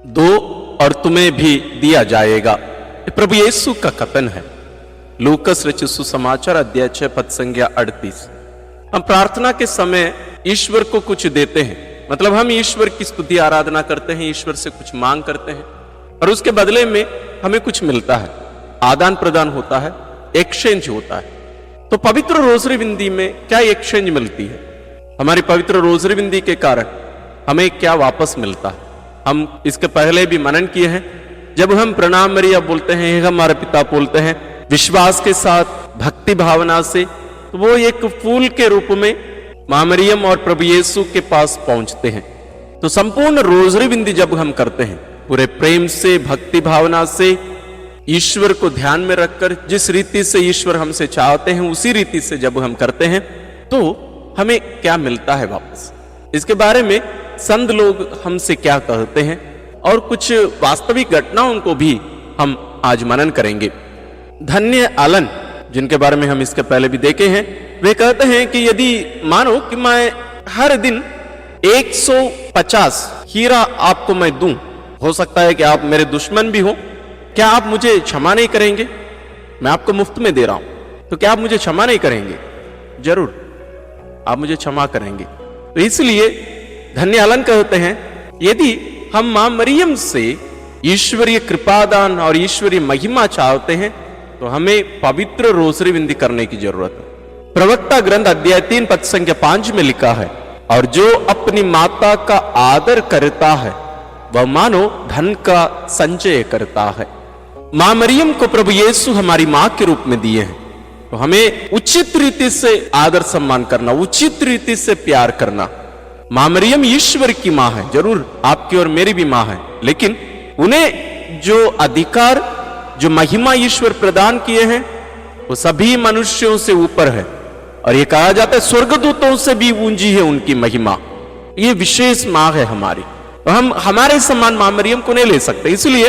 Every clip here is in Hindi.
दो और तुम्हें भी दिया जाएगा। ये प्रभु यीशु का कथन है। लूकस रचित सुसमाचार अध्याय 6 पद संख्या 38। हम प्रार्थना के समय ईश्वर को कुछ देते हैं, मतलब हम ईश्वर की स्तुति आराधना करते हैं, ईश्वर से कुछ मांग करते हैं और उसके बदले में हमें कुछ मिलता है, आदान प्रदान होता है, एक्सचेंज होता है। तो पवित्र रोजरी बिंदी में क्या एक्सचेंज मिलती है? हमारी पवित्र रोजरी बिंदी के कारण हमें क्या वापस मिलता है? हम इसके पहले भी मनन किए हैं। जब हम प्रणाम मरिया बोलते हैं, हे हमारे पिता बोलते हैं विश्वास के साथ, भक्ति भावना से, तो वो एक फूल के रूप में मां मरियम और प्रभु यीशु के पास पहुंचते हैं। तो संपूर्ण रोजरी बिंदी जब हम करते हैं पूरे प्रेम से, भक्ति भावना से, ईश्वर को ध्यान में रखकर, जिस रीति से ईश्वर हमसे चाहते हैं उसी रीति से जब हम करते हैं तो हमें क्या मिलता है वापस, इसके बारे में संत लोग हमसे क्या कहते हैं और कुछ वास्तविक घटनाओं को भी हम आज मनन करेंगे। धन्य आलन, जिनके बारे में हम इसके पहले भी देखे हैं, वे कहते हैं कि यदि मानो कि मैं हर दिन 150 हीरा आपको मैं दूं, हो सकता है कि आप मेरे दुश्मन भी हो, क्या आप मुझे क्षमा नहीं करेंगे? मैं आपको मुफ्त में दे रहा हूं, तो क्या आप मुझे क्षमा नहीं करेंगे? जरूर आप मुझे क्षमा करेंगे। तो इसलिए धन्य आलन कहते हैं यदि हम मां मरियम से ईश्वरीय कृपादान और ईश्वरीय महिमा चाहते हैं तो हमें पवित्र रोजरी बिंदी करने की जरूरत है। प्रवक्ता ग्रंथ अध्याय 3 पद संख्या 5 में लिखा है, और जो अपनी माता का आदर करता है वह मानो धन का संचय करता है। मां मरियम को प्रभु यीशु हमारी मां के रूप में दिए हैं, तो हमें उचित रीति से आदर सम्मान करना, उचित रीति से प्यार करना। मां मरियम ईश्वर की मां है, जरूर आपकी और मेरी भी मां है, लेकिन उन्हें जो अधिकार, जो महिमा ईश्वर प्रदान किए हैं वो सभी मनुष्यों से ऊपर है, और ये कहा जाता है स्वर्गदूतों से भी ऊंची है उनकी महिमा। ये विशेष मां है हमारी, तो हम हमारे समान मां मरियम को नहीं ले सकते। इसलिए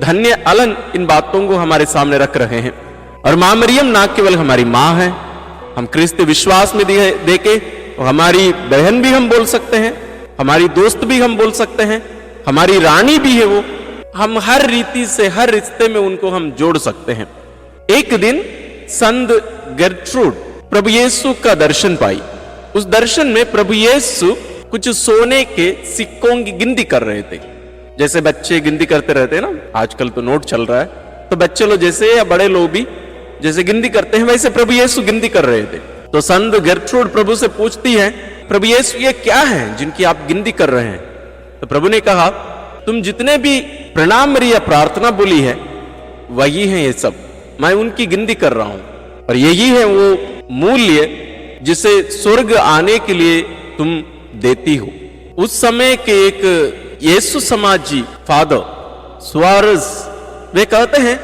धन्य आलन इन बातों को हमारे सामने रख रहे हैं। और मां मरियम ना केवल हमारी मां है, हम क्रिस्ती विश्वास में देके तो हमारी बहन भी हम बोल सकते हैं, हमारी दोस्त भी हम बोल सकते हैं, हमारी रानी भी है वो। हम हर रीति से, हर रिश्ते में उनको हम जोड़ सकते हैं। एक दिन संत गेर्ट्रूड प्रभु यीशु का दर्शन पाई। उस दर्शन में प्रभु यीशु कुछ सोने के सिक्कों की गिनती कर रहे थे, जैसे बच्चे गिनती करते रहते हैं ना, आजकल तो नोट चल रहा है, तो बच्चे लोग जैसे या बड़े लोग भी जैसे गिनती करते हैं वैसे प्रभु यीशु गिनती कर रहे थे। तो संत गेर्ट्रूड प्रभु से पूछती है, प्रभु यीशु ये क्या है जिनकी आप गिनती कर रहे हैं? तो प्रभु ने कहा, तुम जितने भी प्रणाम मरिया प्रार्थना बोली है वही है ये सब, मैं उनकी गिनती कर रहा हूं, और यही है वो मूल्य जिसे स्वर्ग आने के लिए तुम देती हो। उस समय के एक यीशु समाजी फादर सुआरेज वे कहते हैं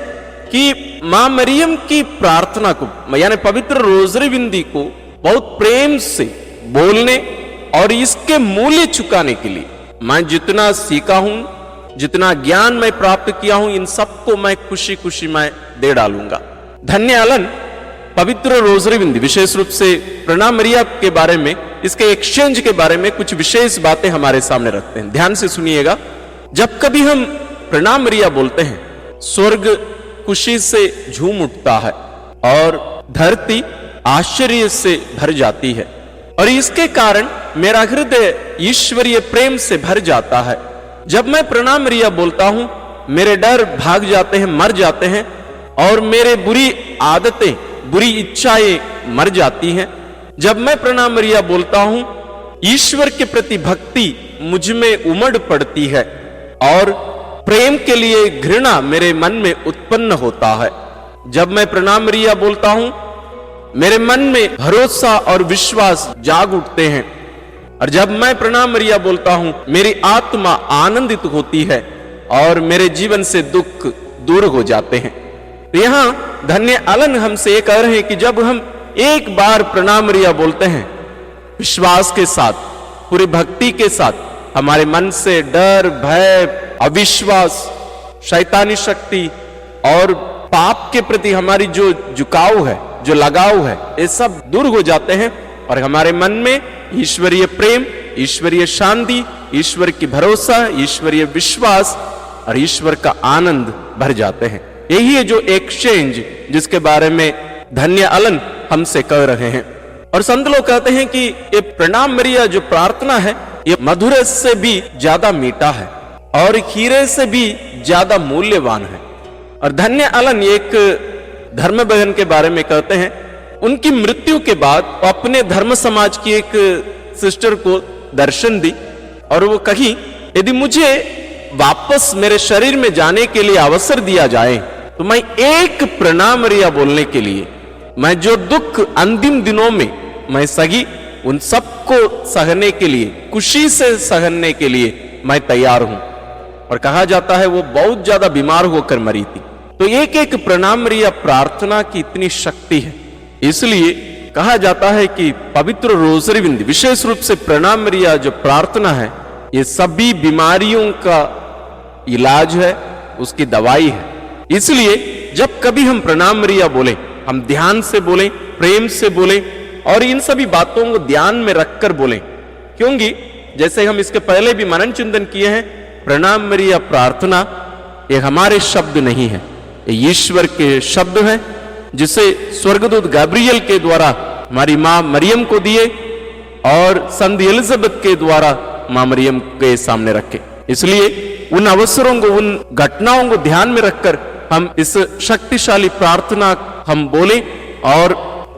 कि मां मरियम की प्रार्थना को, यानी पवित्र रोजरी बिंदी को बहुत प्रेम से बोलने और इसके मूल्य चुकाने के लिए मैं जितना सीखा हूं, जितना ज्ञान मैं प्राप्त किया हूं, इन सबको मैं खुशी खुशी मैं दे डालूंगा। धन्य आलन पवित्र रोजरी बिंदी, विशेष रूप से प्रणाम मरिया के बारे में, इसके एक्सचेंज के बारे में कुछ विशेष बातें हमारे सामने रखते हैं। ध्यान से सुनिएगा। जब कभी हम प्रणाम मरिया बोलते हैं, स्वर्ग खुशी से झूम उठता है और धरती आश्चर्य से भर जाती है, और इसके कारण मेरा हृदय ईश्वरीय प्रेम से भर जाता है। जब मैं प्रणाम मरिया बोलता हूं मेरे डर भाग जाते हैं, मर जाते हैं, और मेरे बुरी आदतें, बुरी इच्छाएं मर जाती हैं। जब मैं प्रणाम मरिया बोलता हूं ईश्वर के प्रति भक्ति मुझ में उमड़ पड़ती है और प्रेम के लिए घृणा मेरे मन में उत्पन्न होता है। जब मैं प्रणाम मरिया बोलता हूं मेरे मन में भरोसा और विश्वास जाग उठते हैं, और जब मैं प्रणाम मरिया बोलता हूं मेरी आत्मा आनंदित होती है और मेरे जीवन से दुख दूर हो जाते हैं। यहां धन्य आलन हमसे ये कह रहे हैं कि जब हम एक बार प्रणाम मरिया बोलते हैं विश्वास के साथ, पूरी भक्ति के साथ, हमारे मन से डर, भय, अविश्वास, शैतानी शक्ति और पाप के प्रति हमारी जो झुकाव है, जो लगाव है, ये सब दूर हो जाते हैं, और हमारे मन में ईश्वरीय प्रेम, ईश्वरीय शांति ईश्वर की भरोसा, ईश्वरीय विश्वास और ईश्वर का आनंद भर जाते हैं। यही है जो एक्सचेंज जिसके बारे में धन्य अलन हमसे कह रहे हैं। और संत लोग कहते हैं कि ये प्रणाम मरिया जो प्रार्थना है ये मधुर से भी ज्यादा मीठा है और हीरे से भी ज्यादा मूल्यवान है। और धन्य अलन एक धर्म बहन के बारे में कहते हैं, उनकी मृत्यु के बाद अपने धर्म समाज की एक सिस्टर को दर्शन दी और वो कही, यदि मुझे वापस मेरे शरीर में जाने के लिए अवसर दिया जाए तो मैं एक प्रणाम मरिया बोलने के लिए, मैं जो दुख अंतिम दिनों में मैं सही उन सबको सहने के लिए, खुशी से सहने के लिए मैं तैयार हूं। और कहा जाता है वो बहुत ज्यादा बीमार होकर मरी थी। तो एक एक प्रणाम मरिया प्रार्थना की इतनी शक्ति है, इसलिए कहा जाता है कि पवित्र रोजरी बिंदी, विशेष रूप से प्रणाम मरिया जो प्रार्थना है, ये सभी बीमारियों का इलाज है, उसकी दवाई है। इसलिए जब कभी हम प्रणाम मरिया बोले, हम ध्यान से बोलें, प्रेम से बोलें और इन सभी बातों को ध्यान में रखकर बोलें, क्योंकि जैसे हम इसके पहले भी मनन चिंतन किए हैं, प्रणाम मरिया प्रार्थना ये हमारे शब्द नहीं है, ये ईश्वर के शब्द हैं जिसे स्वर्गदूत गैब्रियल के द्वारा हमारी मां मरियम को दिए और संत एलिजाबेथ के द्वारा मां मरियम के सामने रखे। इसलिए उन अवसरों को, उन घटनाओं को ध्यान में रखकर हम इस शक्तिशाली प्रार्थना हम बोलें और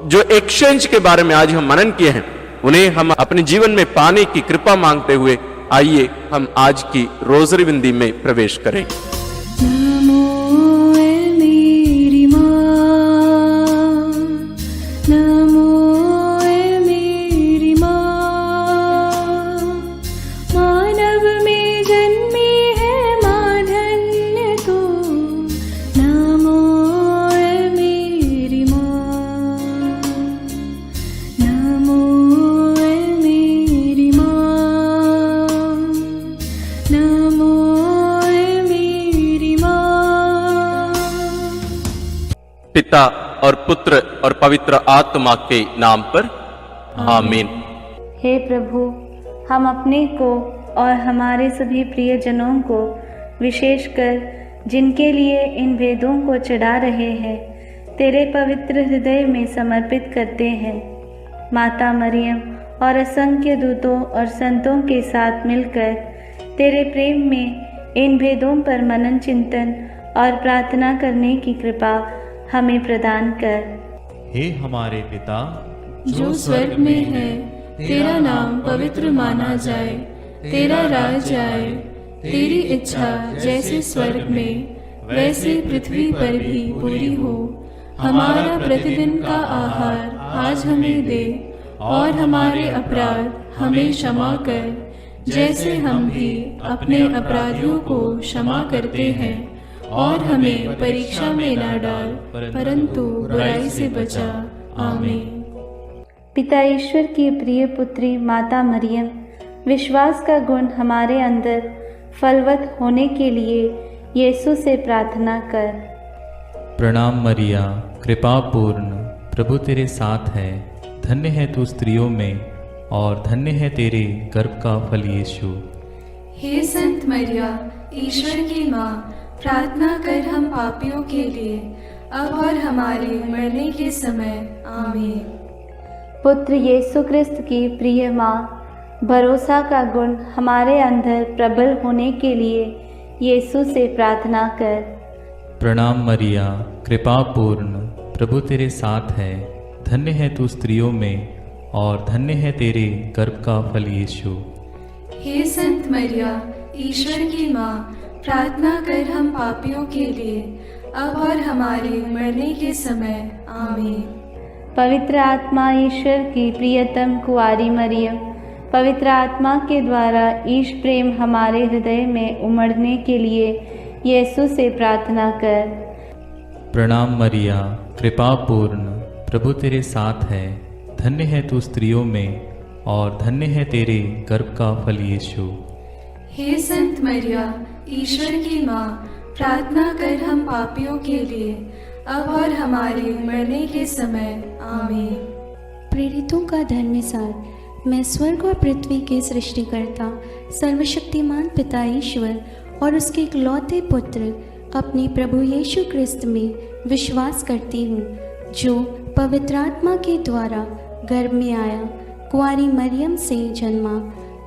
जो एक्सचेंज के बारे में आज हम मनन किए हैं उन्हें हम अपने जीवन में पाने की कृपा मांगते हुए आइए हम आज की रोजरी बिंदी में प्रवेश करें। पिता और पुत्र और पवित्र आत्मा के नाम पर आमीन। हे प्रभु, हम अपने को और हमारे सभी प्रियजनों को, विशेषकर जिनके लिए इन भेदों को चढ़ा रहे हैं, तेरे पवित्र हृदय में समर्पित करते हैं। माता मरियम और असंख्य दूतों और संतों के साथ मिलकर तेरे प्रेम में इन भेदों पर मनन चिंतन और प्रार्थना करने की कृपा हमें प्रदान कर। हे हमारे पिता जो स्वर्ग में है, तेरा नाम पवित्र माना जाए, तेरा राज आए, तेरी इच्छा जैसे स्वर्ग में वैसे पृथ्वी पर भी पूरी हो। हमारा प्रतिदिन का आहार आज हमें दे और हमारे अपराध हमें क्षमा कर, जैसे हम भी अपने अपराधियों को क्षमा करते हैं, और हमें परीक्षा में न डाल, परंतु बुराई से बचा। आमीन। पिता ईश्वर की प्रिय पुत्री माता मरियम, विश्वास का गुण हमारे अंदर फलवत होने के लिए यीशु से प्रार्थना कर। प्रणाम मरिया, कृपा पूर्ण, प्रभु तेरे साथ है, धन्य है तू स्त्रियों में और धन्य है तेरे गर्भ का फल यीशु। हे संत मरिया, ईश्वर की माँ, प्रार्थना कर हम पापियों के लिए, अब और हमारे मरने के समय। आमीन। पुत्र यीशु क्रिस्त की प्रिय माँ, भरोसा का गुण हमारे अंदर प्रबल होने के लिए यीशु से प्रार्थना कर। प्रणाम मरिया, कृपा पूर्ण, प्रभु तेरे साथ है, धन्य है तू स्त्रियों में और धन्य है तेरे गर्भ का फल यीशु। हे संत मरिया, ईश्वर की माँ, प्रार्थना कर हम पापियों के लिए, अब और हमारे मरने के समय। आमीन। पवित्र आत्मा ईश्वर की प्रियतम कुंवारी मरियम, पवित्र आत्मा के द्वारा ईश प्रेम हमारे हृदय में उमड़ने के लिए यीशु से प्रार्थना कर। प्रणाम मरिया, कृपा पूर्ण, प्रभु तेरे साथ है, धन्य है तू स्त्रियों में और धन्य है तेरे गर्भ का फल यीशु। हे संत मरिया, ईश्वर की माँ, प्रार्थना कर हम पापियों के लिए, अब और हमारे मरने के समय। आमीन। प्रेरितों का धन्य सार, मैं स्वर्ग और पृथ्वी के सृष्टिकर्ता सर्वशक्तिमान पिता ईश्वर और उसके इकलौते पुत्र अपने प्रभु यीशु क्रिस्त में विश्वास करती हूँ, जो पवित्र आत्मा के द्वारा गर्भ में आया, कुंवारी मरियम से जन्मा,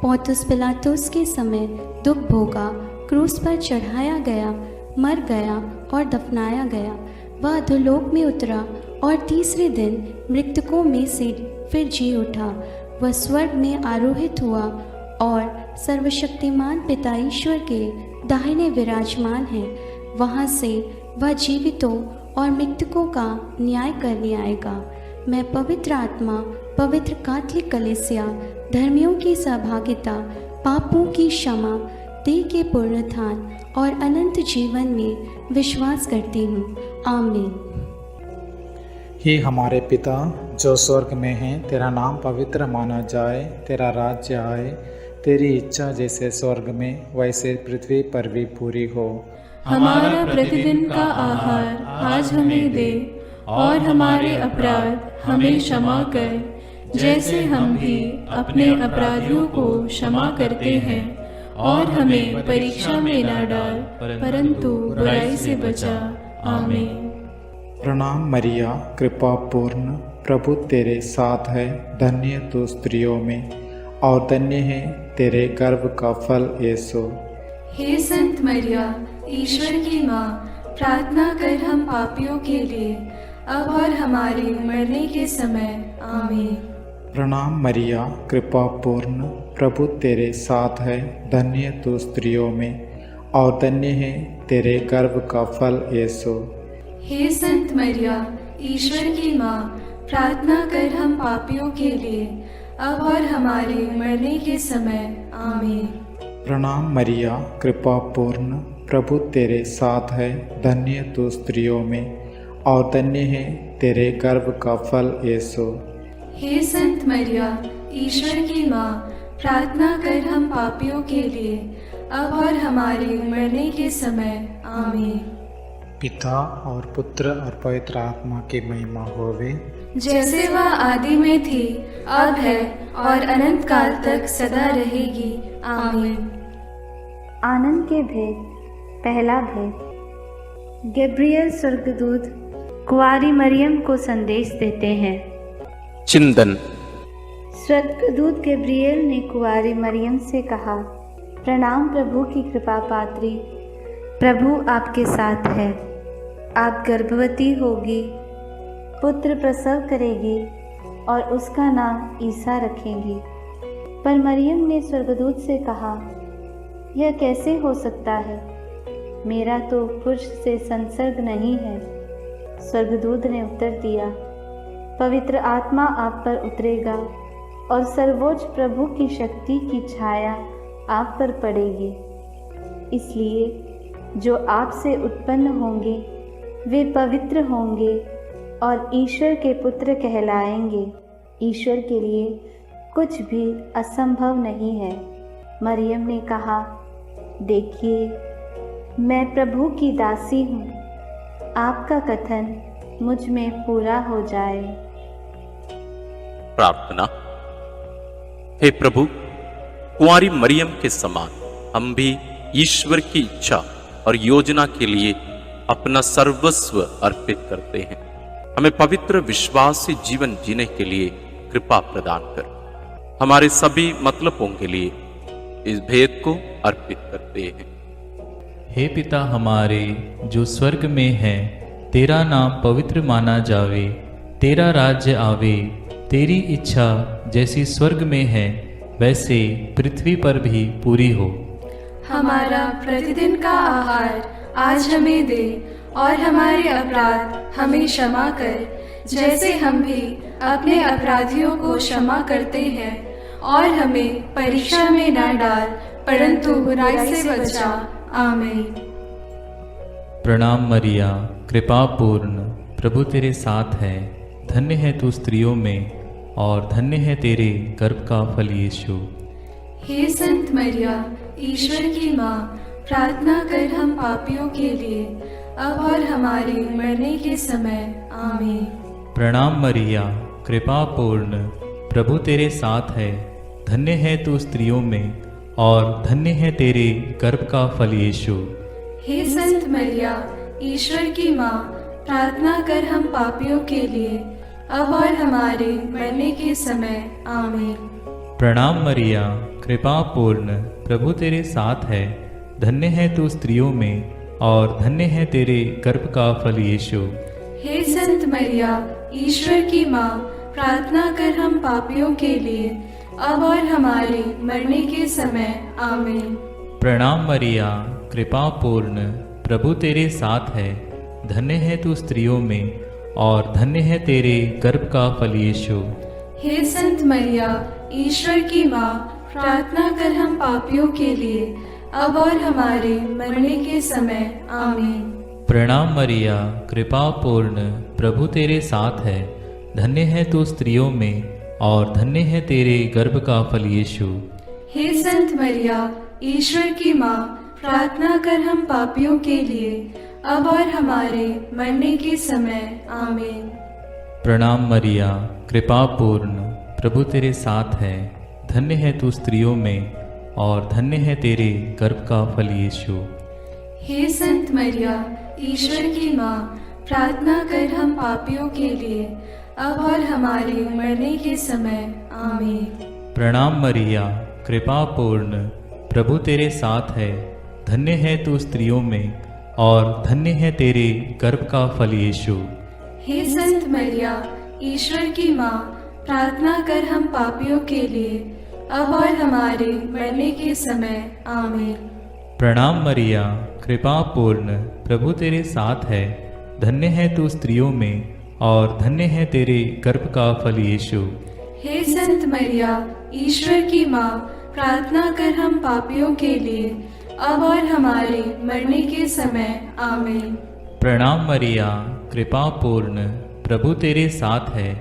पौंतुस पिलातुस के समय दुख भोगा, क्रूस पर चढ़ाया गया, मर गया और दफनाया गया। वह अधोलोक में उतरा और तीसरे दिन मृतकों में से फिर जी उठा। वह स्वर्ग में आरोहित हुआ और सर्वशक्तिमान पिता ईश्वर के दाहिने विराजमान है। वहाँ से वह जीवितों और मृतकों का न्याय करने आएगा। मैं पवित्र आत्मा, पवित्र कैथोलिक कलीसिया, धर्मियों की सहभागिता, पापों की क्षमा, देह के पुनरुत्थान और अनंत जीवन में विश्वास करती हूँ। आमीन। हे हमारे पिता जो स्वर्ग में है, तेरा नाम पवित्र माना जाए, तेरा राज्य आए, तेरी इच्छा जैसे स्वर्ग में वैसे पृथ्वी पर भी पूरी हो। हमारा प्रतिदिन का आहार आज हमें दे, और हमारे अपराध हमें क्षमा कर, जैसे हम भी अपने अपराधियों को क्षमा करते हैं, और हमें परीक्षा में न डाल, परंतु बुराई से बचा। आमीन। प्रणाम मरिया, कृपा पूर्ण, प्रभु तेरे साथ है, धन्य तू स्त्रियों में और धन्य है तेरे गर्भ का फल यीशु। हे संत मरिया, ईश्वर की माँ, प्रार्थना कर हम पापियों के लिए, अब और हमारे मरने के समय। आमीन। प्रणाम मरिया, कृपा पूर्ण, प्रभु तेरे साथ है, धन्य तू स्त्रियों में और धन्य है तेरे गर्भ का फल यीशु। हे संत मरिया, ईश्वर की माँ, प्रार्थना कर हम पापियों के लिए, अब और हमारे मरने के समय। आमीन। प्रणाम मरिया, कृपा पूर्ण, प्रभु तेरे साथ है, धन्य तू स्त्रियों में और धन्य है तेरे गर्भ का फल यीशु। हे संत मरिया, ईश्वर की माँ, प्रार्थना कर हम पापियों के लिए, अब और हमारे मरने के समय। आमीन। पिता और पुत्र और पवित्र आत्मा की महिमा होवे, जैसे वह आदि में थी, अब है और अनंत काल तक सदा रहेगी। आमीन। आनंद के भेद। पहला भेद। गैब्रियल स्वर्गदूत कुंवारी मरियम को संदेश देते हैं। चिंतन। स्वर्गदूत गैब्रियल ने कुंवारी मरियम से कहा, प्रणाम प्रभु की कृपा पात्री, प्रभु आपके साथ है। आप गर्भवती होगी, पुत्र प्रसव करेगी और उसका नाम ईसा रखेंगी। पर मरियम ने स्वर्गदूत से कहा, यह कैसे हो सकता है? मेरा तो पुरुष से संसर्ग नहीं है। स्वर्गदूत ने उत्तर दिया, पवित्र आत्मा आप पर उतरेगा और सर्वोच्च प्रभु की शक्ति की छाया आप पर पड़ेगी। इसलिए जो आपसे उत्पन्न होंगे वे पवित्र होंगे और ईश्वर के पुत्र कहलाएंगे। ईश्वर के लिए कुछ भी असंभव नहीं है। मरियम ने कहा, देखिए, मैं प्रभु की दासी हूँ, आपका कथन मुझ में पूरा हो जाए। प्रार्थना। हे प्रभु, कुंवारी मरियम के समान हम भी ईश्वर की इच्छा और योजना के लिए अपना सर्वस्व अर्पित करते हैं। हमें पवित्र विश्वास से जीवन जीने के लिए कृपा प्रदान कर। हमारे सभी मतलबों के लिए इस भेद को अर्पित करते हैं। हे पिता हमारे जो स्वर्ग में है, तेरा नाम पवित्र माना जावे, तेरा राज्य आवे, तेरी इच्छा जैसी स्वर्ग में है वैसे पृथ्वी पर भी पूरी हो। हमारा प्रतिदिन का आहार आज हमें दे, और हमारे अपराध हमें क्षमा कर, जैसे हम भी अपने अपराधियों को क्षमा करते हैं, और हमें परीक्षा में न डाल, परंतु बुराई से बचा। आमीन। प्रणाम मरिया, कृपा पूर्ण, प्रभु तेरे साथ है, धन्य है तू स्त्रियों में और धन्य है तेरे गर्भ का फल यीशु। हे संत मरिया, ईश्वर की माँ, प्रार्थना कर हम पापियों के लिए, अब और हमारे मरने के समय। आमीन। प्रणाम मरिया, कृपा पूर्ण, प्रभु तेरे साथ है, धन्य है तू स्त्रियों में और धन्य है तेरे गर्भ का फल यीशु। हे संत मरिया, ईश्वर की माँ, प्रार्थना कर हम पापियों के लिए, अब और हमारे मरने के समय। आमीन। प्रणाम मरिया, कृपा पूर्ण, प्रभु तेरे साथ है, धन्य है तू स्त्रियों में और धन्य है तेरे गर्भ का फल यीशु। हे संत मरिया, ईश्वर की माँ, प्रार्थना कर हम पापियों के लिए, अब और हमारे मरने के समय। आमीन। प्रणाम मरिया, कृपा पूर्ण, प्रभु तेरे साथ है, धन्य है तू स्त्रियों में और धन्य है तेरे गर्भ का फल यीशु। हे संत मरिया, ईश्वर की माँ, प्रार्थना कर हम पापियों के लिए, अब और हमारे मरने के समय। आमीन। प्रणाम मरिया, कृपा पूर्ण, प्रभु तेरे साथ है, धन्य है तू स्त्रियों में और धन्य है तेरे गर्भ का फल यीशु। हे संत मरिया, ईश्वर की माँ, प्रार्थना कर हम पापियों के लिए, अब और हमारे मरने के समय। आमीन। प्रणाम मरिया, कृपा पूर्ण, प्रभु तेरे साथ है, धन्य है तू स्त्रियों में और धन्य है तेरे गर्भ का फल यीशु। हे संत मरिया, ईश्वर की माँ, प्रार्थना कर हम पापियों के लिए, अब और हमारे मरने के समय। आमीन। प्रणाम मरिया, कृपा पूर्ण, प्रभु तेरे साथ है, धन्य है तू स्त्रियों में और धन्य है तेरे गर्भ का फल यीशु। हे संत मरिया, ईश्वर की माँ, प्रार्थना कर हम पापियों के लिए, अब और हमारे मरने के समय। आमीन। प्रणाम मरिया, कृपा पूर्ण, प्रभु तेरे साथ है, धन्य है तू स्त्रियों में और धन्य है तेरे गर्भ का फल यीशु। हे संत मरिया, ईश्वर की माँ, प्रार्थना कर हम पापियों के लिए, अब और हमारे मरने के समय। आमीन। प्रणाम मरिया, कृपा पूर्ण, प्रभु तेरे साथ है,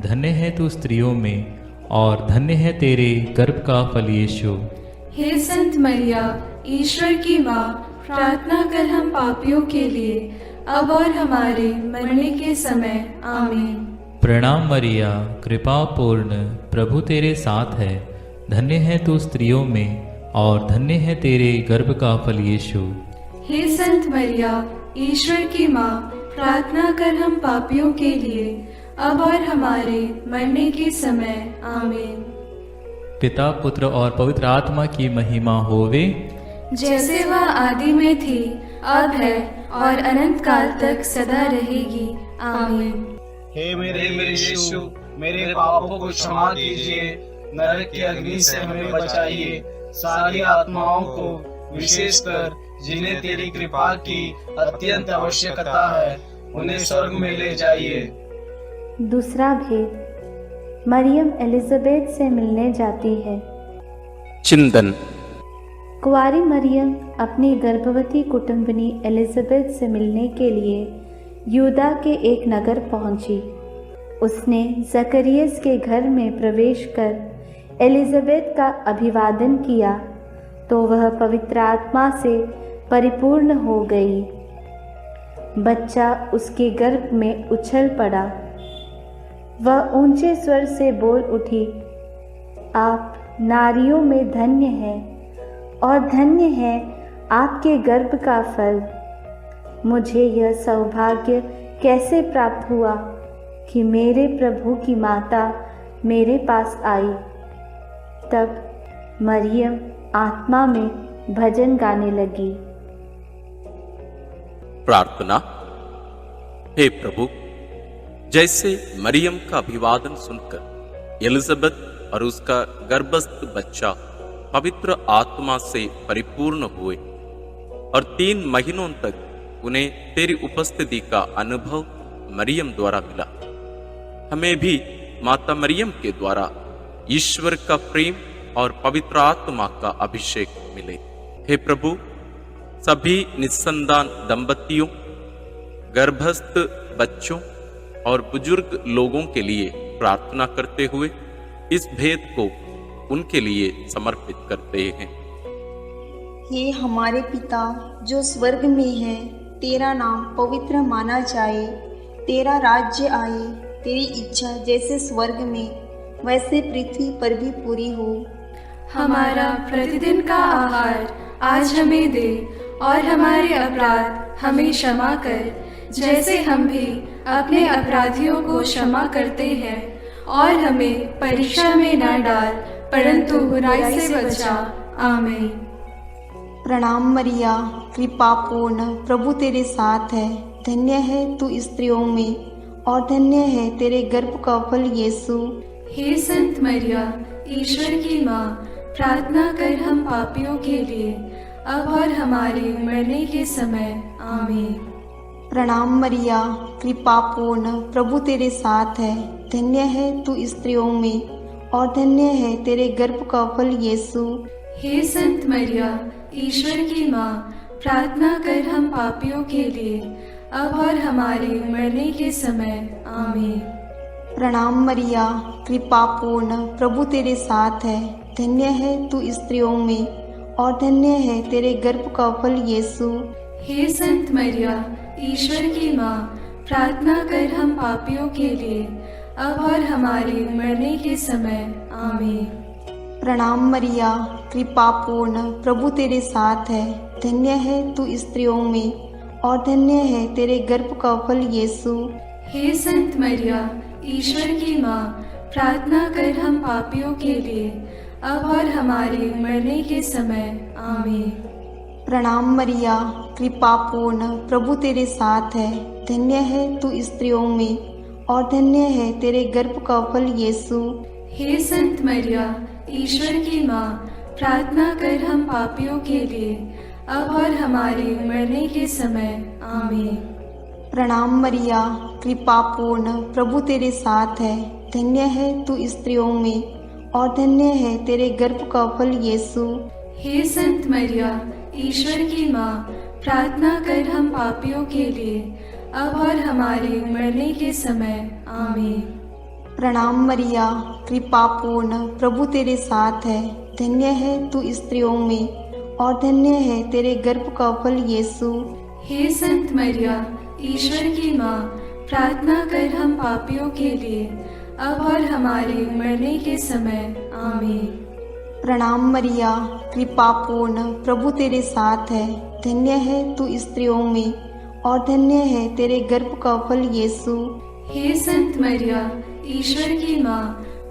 धन्य है तू स्त्रियों में और धन्य है तेरे गर्भ का फल यीशु। हे संत मरिया, ईश्वर की माँ, प्रार्थना कर हम पापियों के लिए, अब और हमारे मरने के समय। आमीन। प्रणाम मरिया, कृपा पूर्ण, प्रभु तेरे साथ है, धन्य है तू स्त्रियों में और धन्य है तेरे गर्भ का फल यीशु। हे संत मरिया, ईश्वर की माँ, प्रार्थना कर हम पापियों के लिए, अब और हमारे मरने के समय। आमीन। पिता, पुत्र और पवित्र आत्मा की महिमा होवे, जैसे वह आदि में थी, अब है और अनंत काल तक सदा रहेगी। आमीन। हे मेरे यीशु, मेरे पापों को क्षमा कीजिए, नरक की अग्नि से हमें बचाइए, सारी आत्माओं को, विशेषकर जिन्हें तेरी कृपा की अत्यंत आवश्यकता है, उन्हें स्वर्ग में ले जाइए। दूसरा भेद, मरियम एलिजाबेथ से मिलने जाती है। चिंतन। कुंवारी मरियम अपनी गर्भवती कुटुंबनी एलिजाबेथ से मिलने के लिए यूदा के एक नगर पहुंची। उसने जकरियस के घर में प्रवेश कर एलिजाबेथ का अभिवादन किया तो वह पवित्र आत्मा से परिपूर्ण हो गई। बच्चा उसके गर्भ में उछल पड़ा। वह ऊंचे स्वर से बोल उठी, आप नारियों में धन्य हैं और धन्य है आपके गर्भ का फल। मुझे यह सौभाग्य कैसे प्राप्त हुआ कि मेरे प्रभु की माता मेरे पास आई। तब मरियम आत्मा में भजन गाने लगी। प्रार्थना। हे प्रभु, जैसे मरियम का अभिवादन सुनकर एलिजाबेथ और उसका गर्भस्थ बच्चा पवित्र आत्मा से परिपूर्ण हुए और 3 महीनों तक उन्हें तेरी उपस्थिति का अनुभव मरियम द्वारा मिला, हमें भी माता मरियम के द्वारा ईश्वर का प्रेम और पवित्र आत्मा का अभिषेक मिले। हे प्रभु, सभी निस्संतान दंपतियों, गर्भस्थ बच्चों और बुजुर्ग लोगों के लिए प्रार्थना करते हुए इस भेद को उनके लिए समर्पित करते हैं। हे हमारे पिता जो स्वर्ग में है, तेरा नाम पवित्र माना जाए, तेरा राज्य आए, तेरी इच्छा जैसे स्वर्ग में वैसे पृथ्वी पर भी पूरी हो। हमारा प्रतिदिन का आहार आज हमें दे, और हमारे अपराध हमें क्षमा कर, जैसे हम भी अपने अपराधियों को क्षमा करते हैं, और हमें परीक्षा में न डाल, परंतु बुराई से बचा। आमीन। प्रणाम मरिया, कृपा पूर्ण, प्रभु तेरे साथ है। धन्य है तू स्त्रियों में, और धन्य है तेरे गर्भ का फल यीशु। हे संत मरिया, ईश्वर की माँ, प्रार्थना कर हम पापियों के लिए, अब और हमारे मरने के समय। आमीन। प्रणाम मरिया, कृपा पूर्ण, प्रभु तेरे साथ है। धन्य है तू स्त्रियों में, और धन्य है तेरे गर्भ का फल यीशु। हे संत मरिया, ईश्वर की माँ, प्रार्थना कर हम पापियों के लिए, अब और हमारे मरने के समय। आमीन। प्रणाम मरिया, कृपा पूर्ण, प्रभु तेरे साथ है। धन्य है तू स्त्रियों में, और धन्य है तेरे गर्भ का फल यीशु। हे संत मरिया, ईश्वर की माँ, प्रार्थना कर हम पापियों के लिए, अब और हमारे मरने के समय। आमीन। प्रणाम मरिया, कृपा पूर्ण, प्रभु तेरे साथ है। धन्य है तू स्त्रियों में, और धन्य है तेरे गर्भ का फल यीशु। हे संत मरिया, ईश्वर की माँ, प्रार्थना कर हम पापियों के लिए, अब और हमारे मरने के समय। आमीन। प्रणाम मरिया, कृपा पूर्ण, प्रभु तेरे साथ है। धन्य है तू स्त्रियों में, और धन्य है तेरे गर्भ का फल यीशु। हे संत मरिया, ईश्वर की माँ, प्रार्थना कर हम पापियों के लिए, अब और हमारे मरने के समय। आमीन। प्रणाम मरिया, कृपा पूर्ण, प्रभु तेरे साथ है। धन्य है तू स्त्रियों में, और धन्य है तेरे गर्भ का फल यीशु। हे संत मरिया, ईश्वर की माँ, प्रार्थना कर हम पापियों के लिए, अब और हमारे मरने के समय। आमीन। प्रणाम मरिया, कृपा पूर्ण, प्रभु तेरे साथ है। धन्य है तू स्त्रियों में, और धन्य है तेरे गर्भ का फल यीशु। हे संत मरिया, ईश्वर की माँ, प्रार्थना कर हम पापियों के लिए, अब और हमारे मरने के समय। आमीन। प्रणाम मरिया, कृपा पूर्ण, प्रभु तेरे साथ है। धन्य है तू स्त्रियों में, और धन्य है तेरे गर्भ का फल यीशु। हे संत मरिया, ईश्वर की माँ,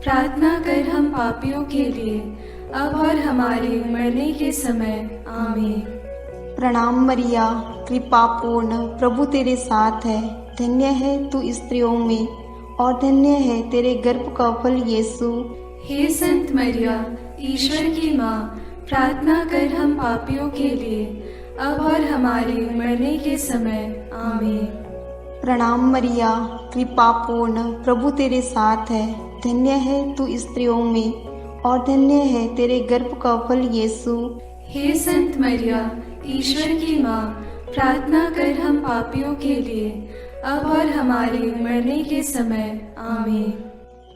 प्रार्थना कर हम पापियों के लिए, अब और हमारे मरने के समय। आमीन। प्रणाम मरिया, कृपा पूर्ण, प्रभु तेरे साथ है। धन्य है तू स्त्रियों में, और धन्य है तेरे गर्भ का फल यीशु। हे संत मरिया, ईश्वर की माँ, प्रार्थना कर हम पापियों के लिए, अब और हमारे मरने के समय। आमीन। प्रणाम मरिया, कृपा पूर्ण, प्रभु तेरे साथ है। धन्य है तू स्त्रियों में, और धन्य है तेरे गर्भ का फल यीशु। हे संत मरिया, ईश्वर की माँ, प्रार्थना कर हम पापियों के लिए, अब और हमारे मरने के समय। आमीन।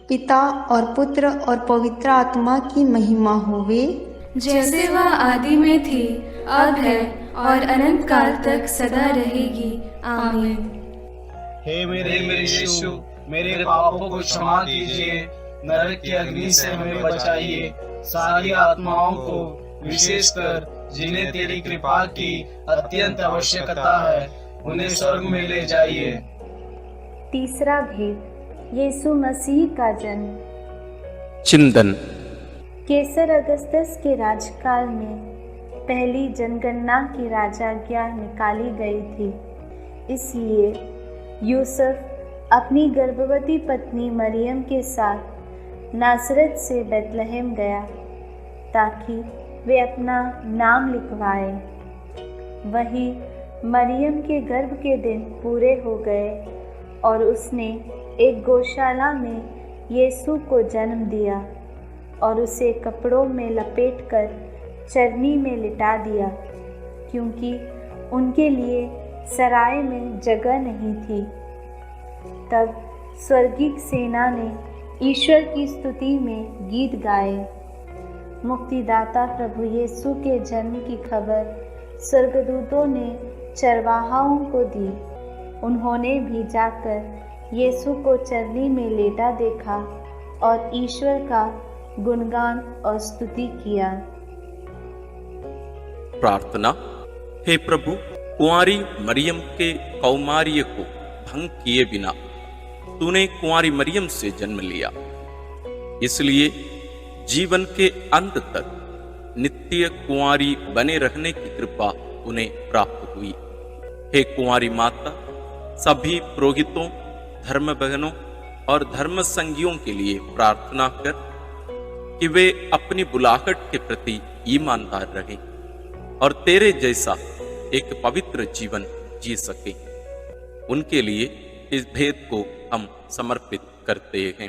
पिता और पुत्र और पवित्र आत्मा की महिमा होवे, जैसे वह आदि में थी, अब है, और अनंत काल तक सदा रहेगी। आमीन। हे मेरे यीशु, मेरे पापों को क्षमा कीजिए, नरक की अग्नि से हमें बचाइए, सारी आत्माओं को, विशेषकर जिन्हें तेरी कृपा की अत्यंत आवश्यकता है, उन्हें स्वर्ग में ले जाइए। तीसरा भेद, यीशु मसीह का जन्म। चिंतन। केसर अगस्तस के राजकाल में पहली जनगणना की राजाज्ञा निकाली गई थी। इसलिए यूसुफ अपनी गर्भवती पत्नी मरियम के साथ नासरत से बेतलहम गया ताकि वे अपना नाम लिखवाए। वहीं मरियम के गर्भ के दिन पूरे हो गए और उसने एक गौशाला में यीशु को जन्म दिया और उसे कपड़ों में लपेटकर चरनी में लिटा दिया, क्योंकि उनके लिए सराय में जगह नहीं थी। तब स्वर्गीय सेना ने ईश्वर की स्तुति में गीत गाए। मुक्तिदाता प्रभु यीशु के जन्म की खबर स्वर्गदूतों ने चरवाहाओं को दी। उन्होंने भी जाकर यीशु को चरनी में लेटा देखा और ईश्वर का गुणगान और स्तुति किया। प्रार्थना। हे प्रभु, कुंवारी मरियम के कौमार्य को भंग किए बिना तूने कुंवारी मरियम से जन्म लिया, इसलिए जीवन के अंत तक नित्य कुंवारी बने रहने की कृपा उन्हें प्राप्त हुई। हे कुंवारी माता, सभी पुरोहितों, धर्म बहनों और धर्म संगियों के लिए प्रार्थना कर कि वे अपनी बुलाहट के प्रति ईमानदार रहें और तेरे जैसा एक पवित्र जीवन जी सके। उनके लिए इस भेद को हम समर्पित करते हैं।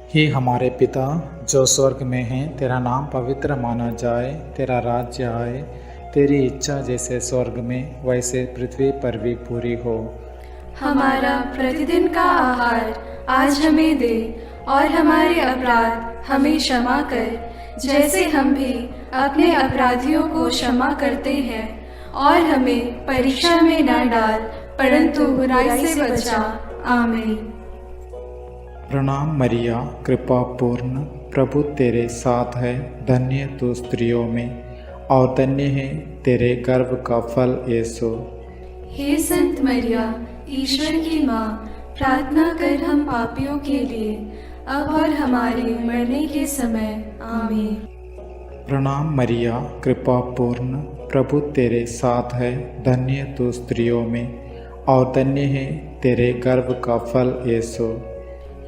हे हमारे पिता जो स्वर्ग में है, तेरा नाम पवित्र माना जाए, तेरा राज्य आए, तेरी इच्छा जैसे स्वर्ग में वैसे पृथ्वी पर भी पूरी हो। हमारा प्रतिदिन का आहार आज हमें दे और हमारे अपराध हमें क्षमा कर, जैसे हम भी अपने अपराधियों को क्षमा करते हैं, और हमें परीक्षा में न डाल परंतु बुराई से बचा। आमीन। प्रणाम मरिया, कृपा पूर्ण, प्रभु तेरे साथ है, धन्य तू स्त्रियों में और धन्य है तेरे गर्भ का फल यीशु। हे संत मरिया, ईश्वर की माँ, प्रार्थना कर हम पापियों के लिए अब और हमारे मरने के समय। आमीन। प्रणाम मरिया, कृपा पूर्ण, प्रभु तेरे साथ है, धन्य तू स्त्रियों में और धन्य है तेरे गर्भ का फल यीशु।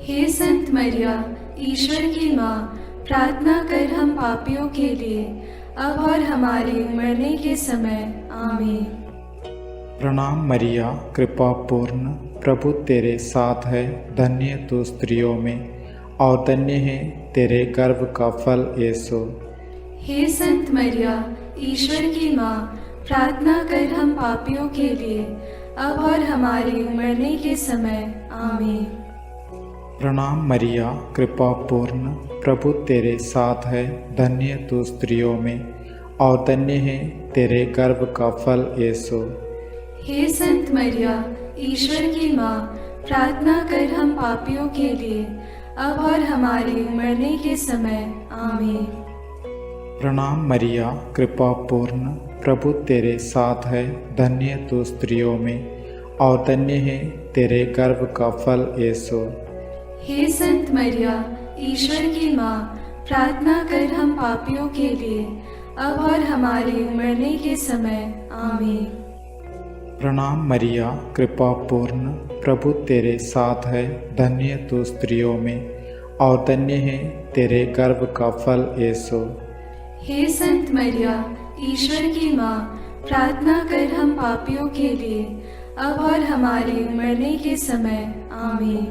हे संत मरिया, ईश्वर की माँ, प्रार्थना कर हम पापियों के लिए अब और हमारे मरने के समय। आमीन। प्रणाम मरिया, कृपा पूर्ण, प्रभु तेरे साथ है, धन्य तू स्त्रियों में और धन्य है तेरे गर्भ का फल यीशु। हे संत मरिया, ईश्वर की माँ, प्रार्थना कर हम पापियों के लिए अब और हमारे मरने के समय। आमीन। प्रणाम मरिया, कृपा पूर्ण, प्रभु तेरे साथ है, धन्य तू स्त्रियों में और धन्य है तेरे गर्भ का फल यीशु। हे संत मरिया, ईश्वर की माँ, प्रार्थना कर हम पापियों के लिए अब और हमारे मरने के समय। आमीन। प्रणाम मरिया, कृपा पूर्ण, प्रभु तेरे साथ है, धन्य तू स्त्रियों में और धन्य है तेरे गर्भ का फल यीशु। हे संत मरिया, ईश्वर की माँ, प्रार्थना कर हम पापियों के लिए अब और हमारे मरने के समय। आमीन। प्रणाम मरिया, कृपा पूर्ण, प्रभु तेरे साथ है, धन्य तू स्त्रियों में और धन्य है तेरे गर्भ का फल यीशु। हे संत मरिया, ईश्वर की माँ, प्रार्थना कर हम पापियों के लिए अब और हमारे मरने के समय। आमीन।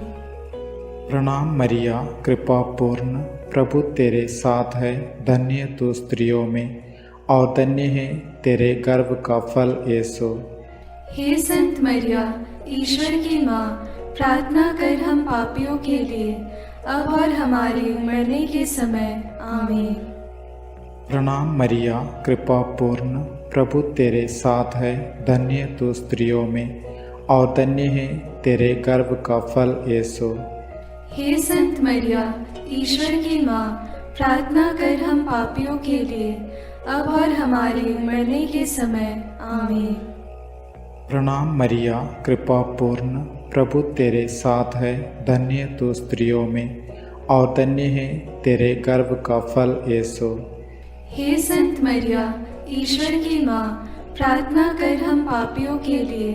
प्रणाम मरिया, कृपा पूर्ण, प्रभु तेरे साथ है, धन्य तू स्त्रियों में और धन्य है तेरे गर्भ का फल यीशु। हे संत मरिया, ईश्वर की माँ, प्रार्थना कर हम पापियों के लिए अब और हमारे मरने के समय। आमीन। प्रणाम मरिया, कृपा पूर्ण, प्रभु तेरे साथ है, धन्य तू स्त्रियों में और धन्य है तेरे गर्भ का फल यीशु। हे संत मरिया, ईश्वर की माँ, प्रार्थना कर हम पापियों के लिए अब और हमारे मरने के समय। आमीन। प्रणाम मरिया, कृपा पूर्ण, प्रभु तेरे साथ है, धन्य तू स्त्रियों में और धन्य है तेरे गर्भ का फल यीशु। हे संत मरिया, ईश्वर की माँ, प्रार्थना कर हम पापियों के लिए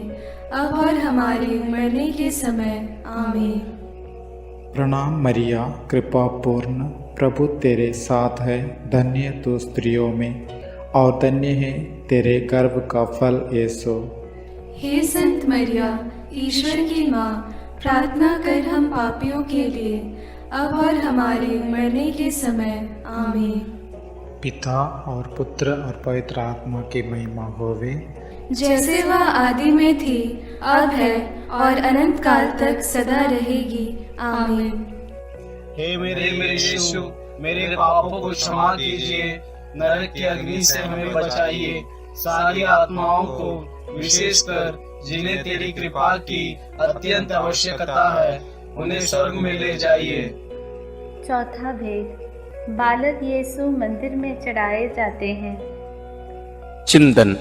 अब और हमारे मरने के समय। आमीन। प्रणाम मरिया, कृपा पूर्ण, प्रभु तेरे साथ है, धन्य तू स्त्रियों में और धन्य है तेरे गर्भ का फल यीशु। हे संत मरिया, ईश्वर की माँ, प्रार्थना कर हम पापियों के लिए अब और हमारे मरने के समय। आमीन। पिता और पुत्र और पवित्र आत्मा की महिमा होवे, जैसे वह आदि में थी, अब है और अनंत काल तक सदा रहेगी। आमीन। हे मेरे यीशु, मेरे पापों को क्षमा कीजिए, नरक की अग्नि से हमें बचाइए, सारी आत्माओं को विशेषकर जिन्हें तेरी कृपा की अत्यंत आवश्यकता है, उन्हें स्वर्ग में ले जाइए। चौथा भेद, बालक यीशु मंदिर में चढ़ाए जाते हैं। चिंतन।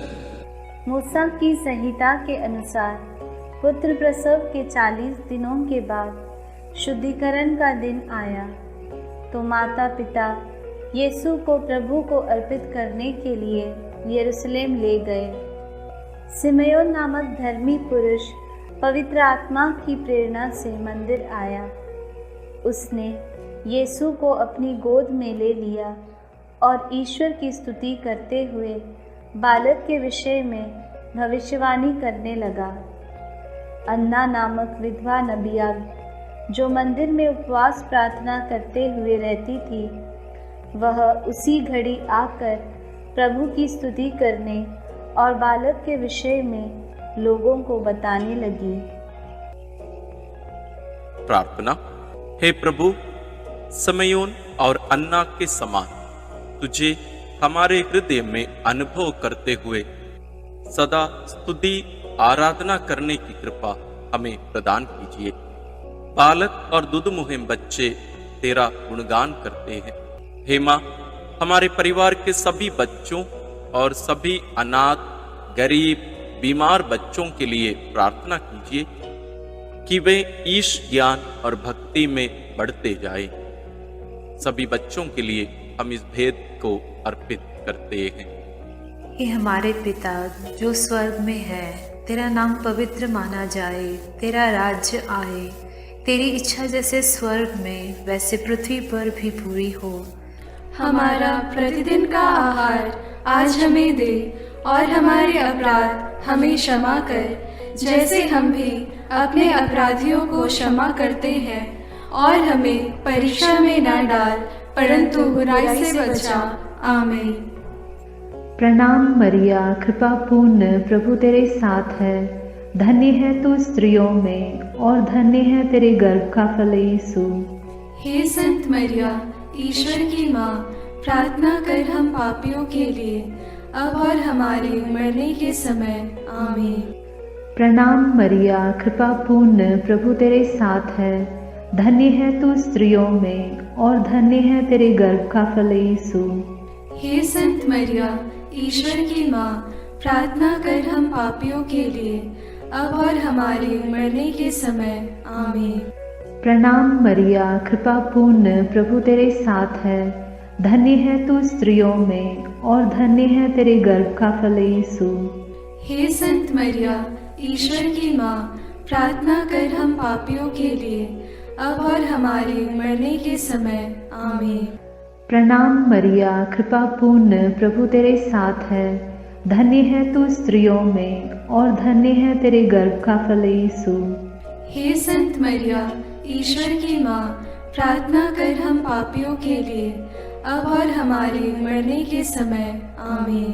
मूसा की संहिता के अनुसार पुत्र प्रसव के 40 दिनों के बाद शुद्धिकरण का दिन आया तो माता पिता यीशु को प्रभु को अर्पित करने के लिए यरूशलेम ले गए। सिमयोन नामक धर्मी पुरुष पवित्र आत्मा की प्रेरणा से मंदिर आया। उसने यीशु को अपनी गोद में ले लिया और ईश्वर की स्तुति करते हुए बालक के विषय में भविष्यवाणी करने लगा। अन्ना नामक विधवा नबिया जो मंदिर में उपवास प्रार्थना करते हुए रहती थी, वह उसी घड़ी आकर प्रभु की स्तुति करने और बालक के विषय में लोगों को बताने लगी। प्रार्थना। हे प्रभु, समयोन और अन्ना के समान तुझे हमारे हृदय में अनुभव करते हुए सदा स्तुति आराधना करने की कृपा हमें प्रदान कीजिए। बालक और दुधमुहे बच्चे तेरा गुणगान करते हैं। हे माँ, हमारे परिवार के सभी बच्चों और सभी अनाथ, गरीब, बीमार बच्चों के लिए प्रार्थना कीजिए कि वे ईश ज्ञान और भक्ति में बढ़ते जाएं। सभी बच्चों के लिए हम इस भेद को अर्पित करते हैं। हे हमारे पिता जो स्वर्ग में है, तेरा नाम पवित्र माना जाए, तेरा राज्य आए, तेरी इच्छा जैसे स्वर्ग में वैसे पृथ्वी पर भी पूरी हो। हमारा प्रतिदिन का आहार आज हमें दे और हमारे अपराध हमें क्षमा कर, जैसे हम भी अपने अपराधियों को क्षमा करते हैं, और हमें परीक्षा में न डाल परंतु बुराई से बचा। आमीन। प्रणाम मरिया, कृपा पूर्ण, प्रभु तेरे साथ है। धन्य है तू स्त्रियों में और धन्य है तेरे गर्भ का फल यीशु। हे संत मरिया, ईश्वर की माँ, प्रार्थना कर हम पापियों के लिए अब और हमारे मरने के समय। आमीन। प्रणाम मरिया, कृपा पूर्ण, प्रभु तेरे साथ है। धन्य है तू स्त्रियों में और धन्य है तेरे गर्भ का फल यीशु। हे संत मरिया, ईश्वर की माँ, प्रार्थना कर हम पापियों के लिए अब और हमारे मरने के समय। आमीन। प्रणाम मरिया, कृपा पूर्ण, प्रभु तेरे साथ है। धन्य है तू स्त्रियों में और धन्य है तेरे गर्भ का फल यीशु। हे संत मरिया, ईश्वर की माँ, प्रार्थना कर हम पापियों के लिए अब और हमारे मरने के समय। आमीन। प्रणाम मरिया, कृपा पूर्ण, प्रभु तेरे साथ है। धन्य है तू स्त्रियों में और धन्य है तेरे गर्भ का फल यीशु। हे संत मरिया, ईश्वर की माँ, प्रार्थना कर हम पापियों के लिए अब और हमारे मरने के समय। आमीन।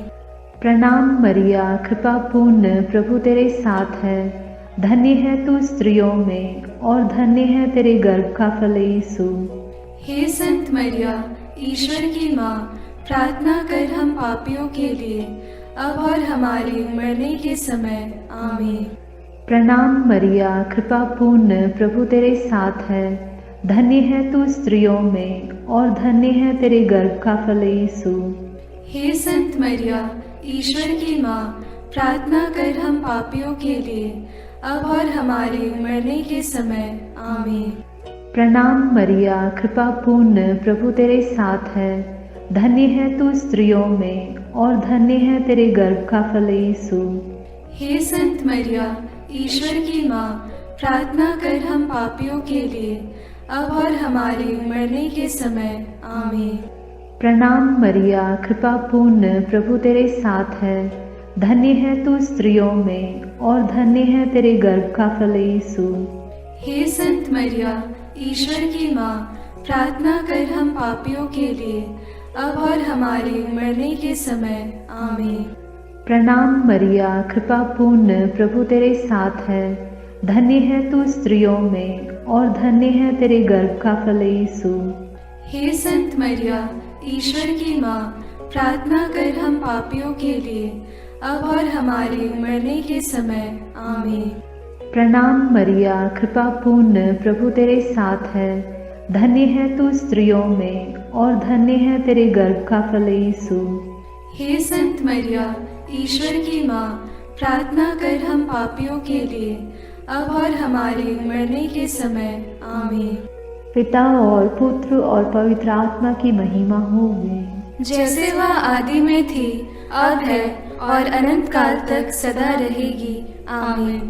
प्रणाम मरिया, कृपा पूर्ण, प्रभु तेरे साथ है। धन्य है तू स्त्रियों में और धन्य है तेरे गर्भ का फल यीशु। हे संत मरिया, ईश्वर की माँ, प्रार्थना कर हम पापियों के लिए अब और हमारे मरने के समय। आमीन। प्रणाम मरिया, कृपा पूर्ण, प्रभु तेरे साथ है। धन्य है तू स्त्रियों में और धन्य है तेरे गर्भ का फल यीशु। हे संत मरिया, ईश्वर की माँ, प्रार्थना कर हम पापियों के लिए अब और हमारे मरने के समय। आमीन। प्रणाम मरिया, कृपा पूर्ण, प्रभु तेरे साथ है। धन्य है तू स्त्रियों में और धन्य है तेरे गर्भ का फल यीशु। हे संत मरिया, ईश्वर की माँ, प्रार्थना कर हम पापियों के लिए अब और हमारे मरने के समय। आमीन। प्रणाम मरिया, कृपा पूर्ण, प्रभु तेरे साथ है। धन्य है तू स्त्रियों में और धन्य है तेरे गर्भ का फल यीशु। हे संत मरिया, ईश्वर की माँ, प्रार्थना कर हम पापियों के लिए अब और हमारे मरने के समय। आमीन। प्रणाम मरिया, कृपा पूर्ण, प्रभु तेरे साथ है। धन्य है तू स्त्रियों में और धन्य है तेरे गर्भ का फल यीशु। हे संत मरिया, ईश्वर की माँ, प्रार्थना कर हम पापियों के लिए अब और हमारे मरने के समय। आमीन। प्रणाम मरिया, कृपा पूर्ण, प्रभु तेरे साथ है। धन्य है तू स्त्रियों में और धन्य है तेरे गर्भ का फल यीशु। हे संत मरिया, ईश्वर की माँ, प्रार्थना कर हम पापियों के लिए, अब और हमारे मरने के समय। आमीन। पिता और पुत्र और पवित्र आत्मा की महिमा होवे, जैसे वह आदि में थी, अब है और अनंत काल तक सदा रहेगी। आमीन।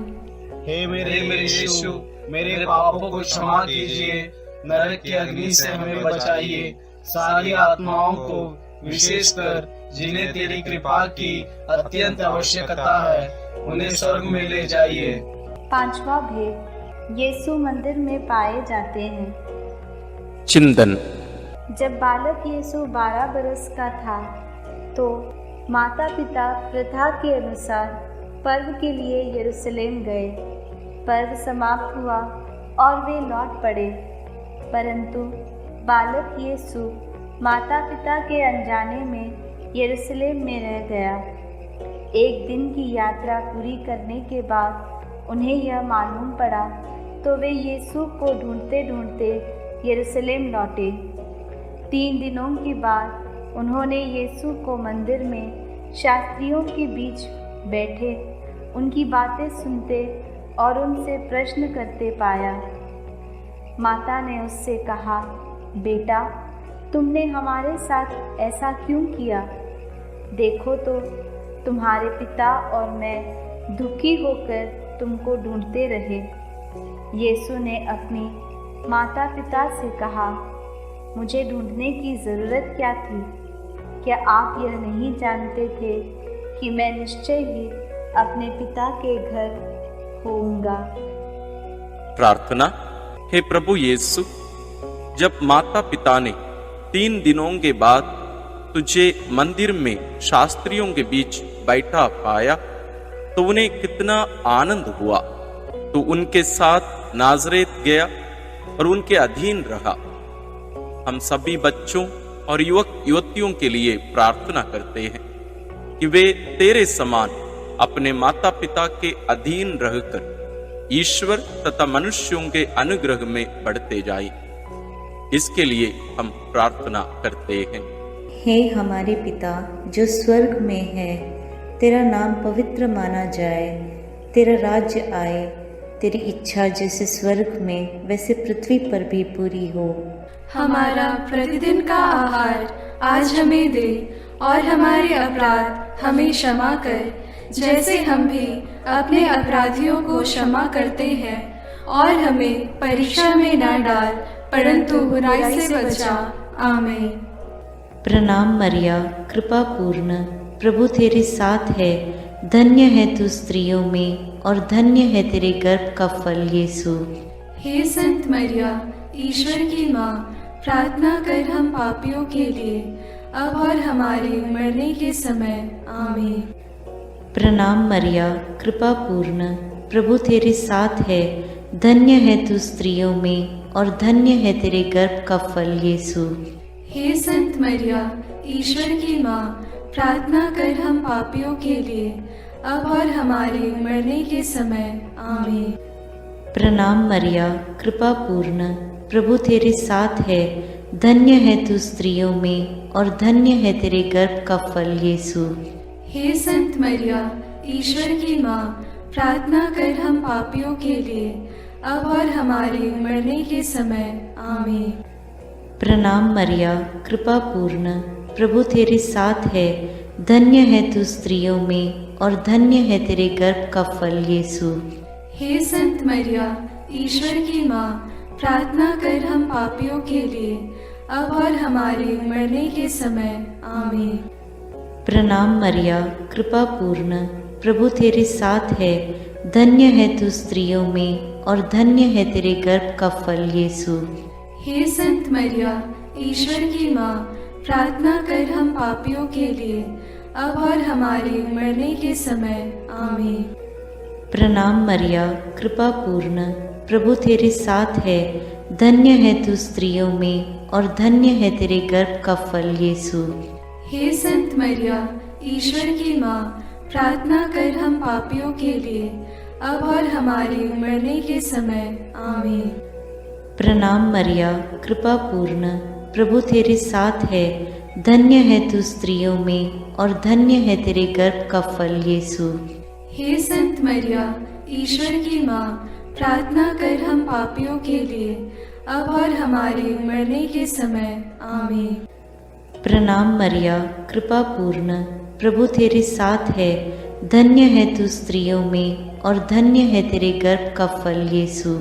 हे मेरे यीशु, मेरे पापों को क्षमा कीजिए, नरक की अग्नि से हमें बचाइए, सारी आत्माओं को विशेषकर जिन्हें तेरी कृपा की अत्यंत आवश्यकता है, उन्हें स्वर्ग में ले जाइए। पांचवा भेद, यीशु मंदिर में पाए जाते हैं। चिंतन। जब बालक यीशु 12 बरस का था तो माता पिता प्रथा के अनुसार पर्व के लिए यरूशलेम गए। पर्व समाप्त हुआ और वे लौट पड़े, परंतु बालक यीशु माता पिता के अनजाने में यरूशलेम में रह गया। एक दिन की यात्रा पूरी करने के बाद उन्हें यह मालूम पड़ा तो वे यीशु को ढूंढते ढूंढते यरूशलेम लौटे। 3 दिनों के बाद उन्होंने यीशु को मंदिर में शास्त्रियों के बीच बैठे उनकी बातें सुनते और उनसे प्रश्न करते पाया। माता ने उससे कहा, बेटा, तुमने हमारे साथ ऐसा क्यों किया? देखो तो तुम्हारे पिता और मैं दुखी होकर तुमको ढूंढते रहे। यीशु ने अपनी माता पिता से कहा, मुझे ढूंढने की ज़रूरत क्या थी? क्या आप यह नहीं जानते थे कि मैं निश्चय ही अपने पिता के घर होऊंगा? प्रार्थना। हे प्रभु यीशु, जब माता पिता ने 3 दिनों के बाद तुझे मंदिर में शास्त्रियों के बीच बैठा पाया तो उन्हें कितना आनंद हुआ। तो उनके साथ नाज़रेत गया और उनके अधीन रहा। हम सभी बच्चों और युवक युवतियों के लिए प्रार्थना करते हैं कि वे तेरे समान अपने माता पिता के अधीन रहकर ईश्वर तथा मनुष्यों के अनुग्रह में बढ़ते जाएं। इसके लिए हम प्रार्थना करते हैं। हे हमारे पिता जो स्वर्ग में है, तेरा नाम पवित्र माना जाए, तेरा राज्य आए, तेरी इच्छा जैसे स्वर्ग में वैसे पृथ्वी पर भी पूरी हो। हमारा प्रतिदिन का आहार आज हमें दे और हमारे अपराध हमें क्षमा कर, जैसे हम भी अपने अपराधियों को क्षमा करते हैं, और हमें परीक्षा में न डाल परंतु बुराई से बचा। आमीन। प्रणाम मरिया, कृपा पूर्ण, प्रभु तेरे साथ है, धन्य है तू स्त्रियों में और धन्य है तेरे गर्भ का फल यीशु। हे संत मरिया, ईश्वर की माँ, प्रार्थना कर हम पापियों के लिए, अब और हमारे मरने के समय। आमीन। प्रणाम मरिया, कृपा पूर्ण, प्रभु तेरे साथ है, धन्य है तू स्त्रियों में और धन्य है तेरे गर्भ का फल यीशु। हे संत मरिया, ईश्वर की माँ, प्रार्थना कर हम पापियों के लिए, अब और हमारे मरने के समय। आमीन। प्रणाम मरिया, कृपा पूर्ण, प्रभु तेरे साथ है, धन्य है तू स्त्रियों में और धन्य है तेरे गर्भ का फल यीशु। हे संत मरिया, ईश्वर की माँ, प्रार्थना कर हम पापियों के लिए, अब और हमारे मरने के समय। आमीन। प्रणाम मरिया, कृपा पूर्ण, प्रभु तेरे साथ है, धन्य है तू स्त्रियों में और धन्य है तेरे गर्भ का फल यीशु। हे संत मरिया, ईश्वर की माँ, प्रार्थना कर हम पापियों के लिए, अब और हमारे मरने के समय। आमीन। प्रणाम मरिया, कृपा पूर्ण, प्रभु तेरे साथ है, धन्य है तू स्त्रियों में और धन्य है तेरे गर्भ का फल यीशु। हे संत मरिया, ईश्वर की माँ, प्रार्थना कर हम पापियों के लिए, अब और हमारे मरने के समय। आमीन। प्रणाम मरिया, कृपा पूर्ण, प्रभु तेरे साथ है, धन्य है तू स्त्रियों में और धन्य है तेरे गर्भ का फल यीशु। हे संत मरिया, ईश्वर की माँ, प्रार्थना कर हम पापियों के लिए, अब और हमारे मरने के समय। आमीन। प्रणाम मरिया, कृपा पूर्ण, प्रभु तेरे साथ है। धन्य है तू स्त्रियों में और धन्य है तेरे गर्भ का फल यीशु। हे संत मरिया, ईश्वर की माँ, प्रार्थना कर हम पापियों के लिए, अब और हमारे मरने के समय। आमीन। प्रणाम मरिया, कृपा पूर्ण, प्रभु तेरे साथ है। धन्य है तू स्त्रियों में और धन्य है तेरे गर्भ का फल यीशु।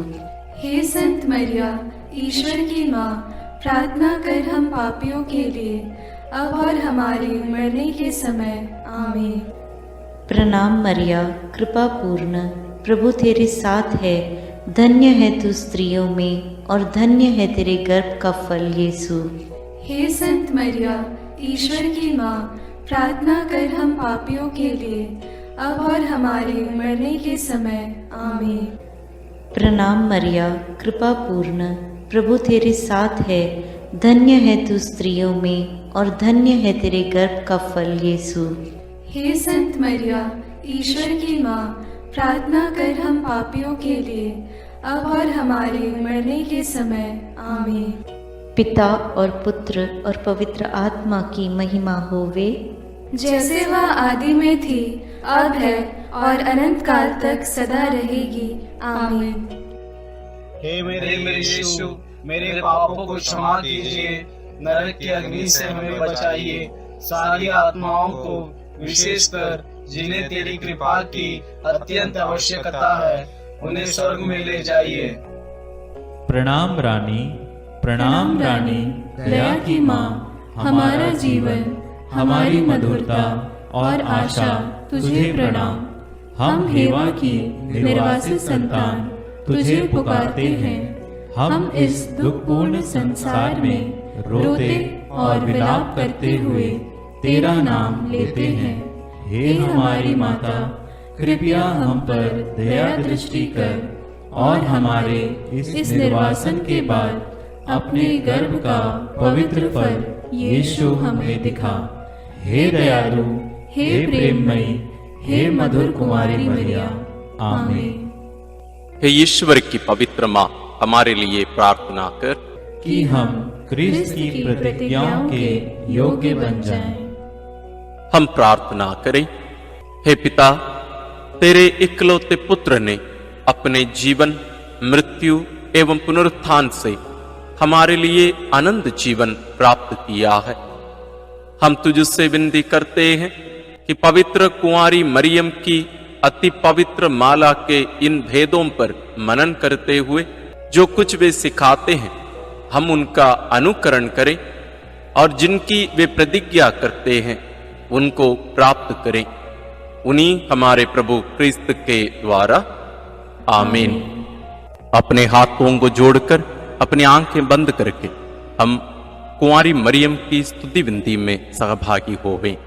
हे संत मरिया, ईश्वर की माँ, प्रार्थना कर हम पापियों के लिए, अब और हमारे मरने के समय। आमीन। प्रणाम मरिया, कृपा पूर्ण, प्रभु तेरे साथ है। धन्य है तू स्त्रियों में और धन्य है तेरे गर्भ का फल यीशु। हे संत मरिया, ईश्वर की माँ, प्रार्थना कर हम पापियों के लिए, अब और हमारे मरने के समय। आमीन। प्रणाम मरिया, कृपा पूर्ण, प्रभु तेरे साथ है। धन्य है तू स्त्रियों में और धन्य है तेरे गर्भ का फल यीशु। हे संत मरिया, ईश्वर की माँ, प्रार्थना कर हम पापियों के लिए, अब और हमारे मरने के समय। आमीन। पिता और पुत्र और पवित्र आत्मा की महिमा होवे, जैसे वह आदि में थी, अब है और अनंत काल तक सदा रहेगी। आमीन। हे मेरे यीशु, मेरे पापों को क्षमा कीजिए, नरक की अग्नि से हमें बचाइए, सारी आत्माओं को, विशेषकर जिन्हें तेरी कृपा की अत्यंत आवश्यकता है, उन्हें स्वर्ग में ले जाइए। प्रणाम रानी, प्रणाम रानी, दया की माँ, हमारा जीवन, हमारी मधुरता और आशा तुझे प्रणाम। हम हेवा की निर्वासित संतान तुझे पुकारते हैं। हम इस दुखपूर्ण संसार में रोते और विलाप करते हुए तेरा नाम लेते हैं। हे हमारी माता, कृपया हम पर दया दृष्टि कर और हमारे इस निर्वासन के बाद अपने गर्भ का पवित्र फल यीशु हमें दिखा। हे दयालु, हे प्रेममयी, हे मधुर कुमारी मरिया। आमीन। हे ईश्वर की पवित्र माँ, हमारे लिए प्रार्थना कर कि हम क्रिस्त की प्रतिज्ञाओं के योग्य बन जाएं। हम प्रार्थना करें। हे पिता, तेरे इकलौते पुत्र ने अपने जीवन, मृत्यु एवं पुनरुत्थान से हमारे लिए आनंद जीवन प्राप्त किया है। हम तुझसे विनती करते हैं कि पवित्र कुंवारी मरियम की अति पवित्र माला के इन भेदों पर मनन करते हुए जो कुछ वे सिखाते हैं, हम उनका अनुकरण करें और जिनकी वे प्रतिज्ञा करते हैं उनको प्राप्त करें। उन्हीं हमारे प्रभु क्रिस्त के द्वारा। आमीन। अपने हाथों को जोड़कर अपनी आंखें बंद करके हम कुंवारी मरियम की स्तुति विनती में सहभागी होवें।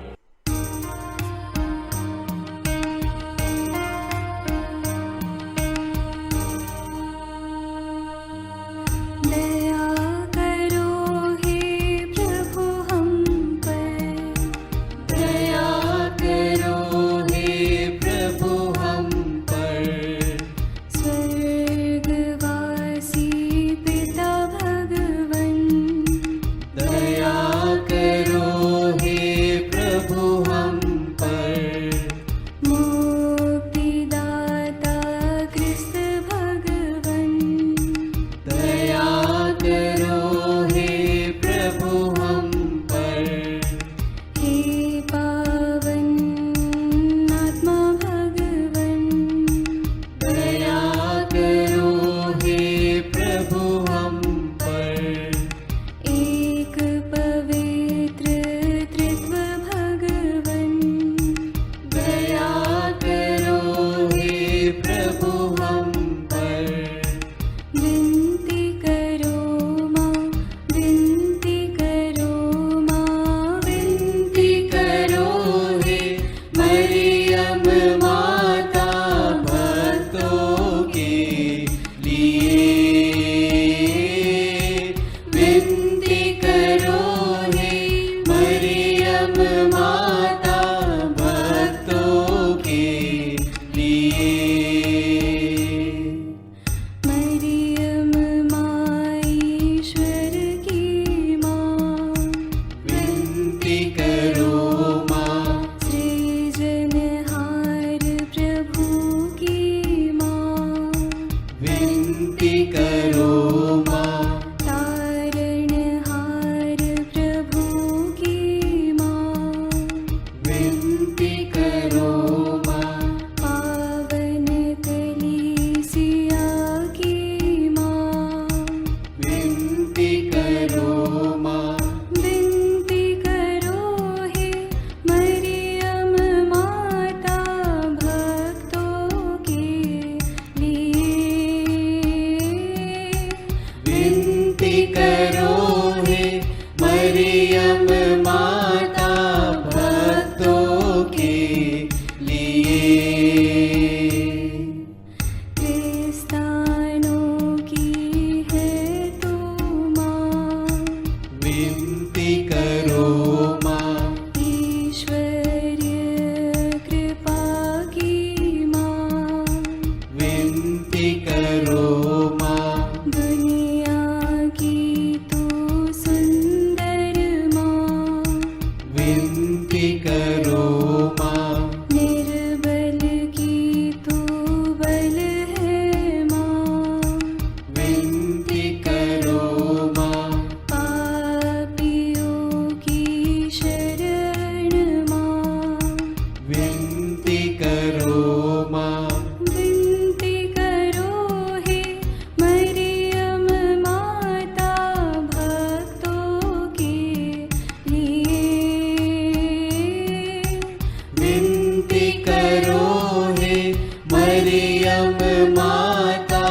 मरियम माता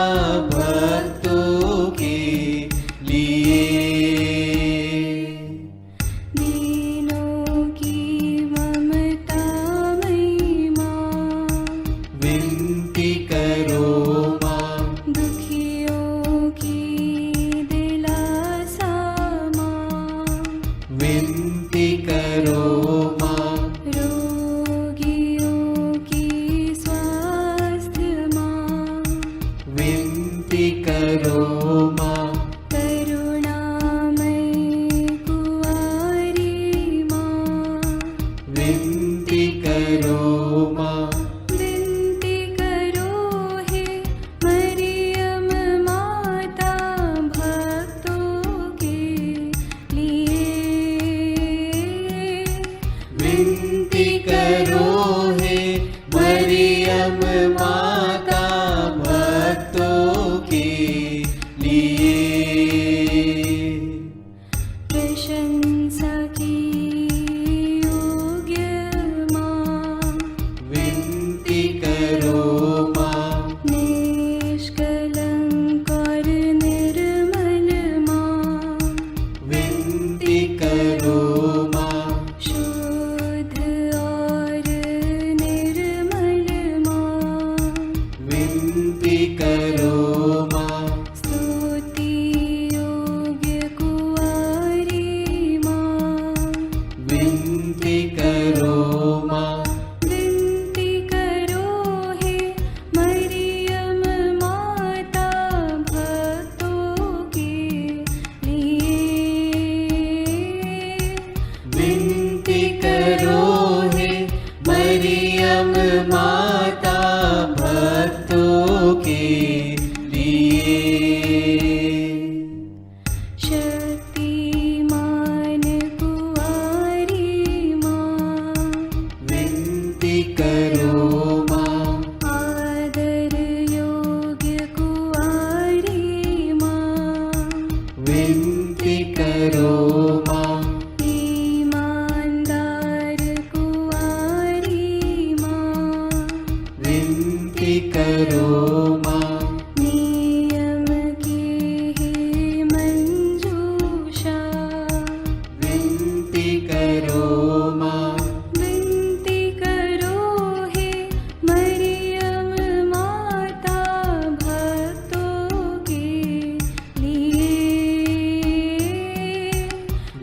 भक्तों के लिए। दीनों की ममता मई माँ, विनती करो माँ। दुखियों की दिलासा माँ, विनती करो माँ। रोगियों की स्वास्थ्य माँ, विनती करो माँ। करुणामयी कुंवारी माँ, विनती करो माँ। विनती करो हे मरियम माता भक्तों के लिए। विनती करो हे मरियम माता भक्तों के लिए। प्रशंसा की योग्य माँ, विनती करो माँ। निष्कलंक और निर्मल माँ, विनती करो माँ। शुद्ध और निर्मल माँ, विनती करो माँ। स्तुति योग्य कुंवारी माँ, विनती करो माँ। विनती करो हे मरियम माता भक्तों के लिए। विनती करो हे मरियम माता भक्तों के लिए। शक्तिमान कुंवारी माँ, विनती करो माँ। आदर योग्य कुंवारी माँ, विनती करो माँ। ईमानदार कुंवारी माँ, विनती करो माँ। नियम की हे मंजूषा, विनती करो माँ। विनती करो हे मरियम माता भक्तों के लिए।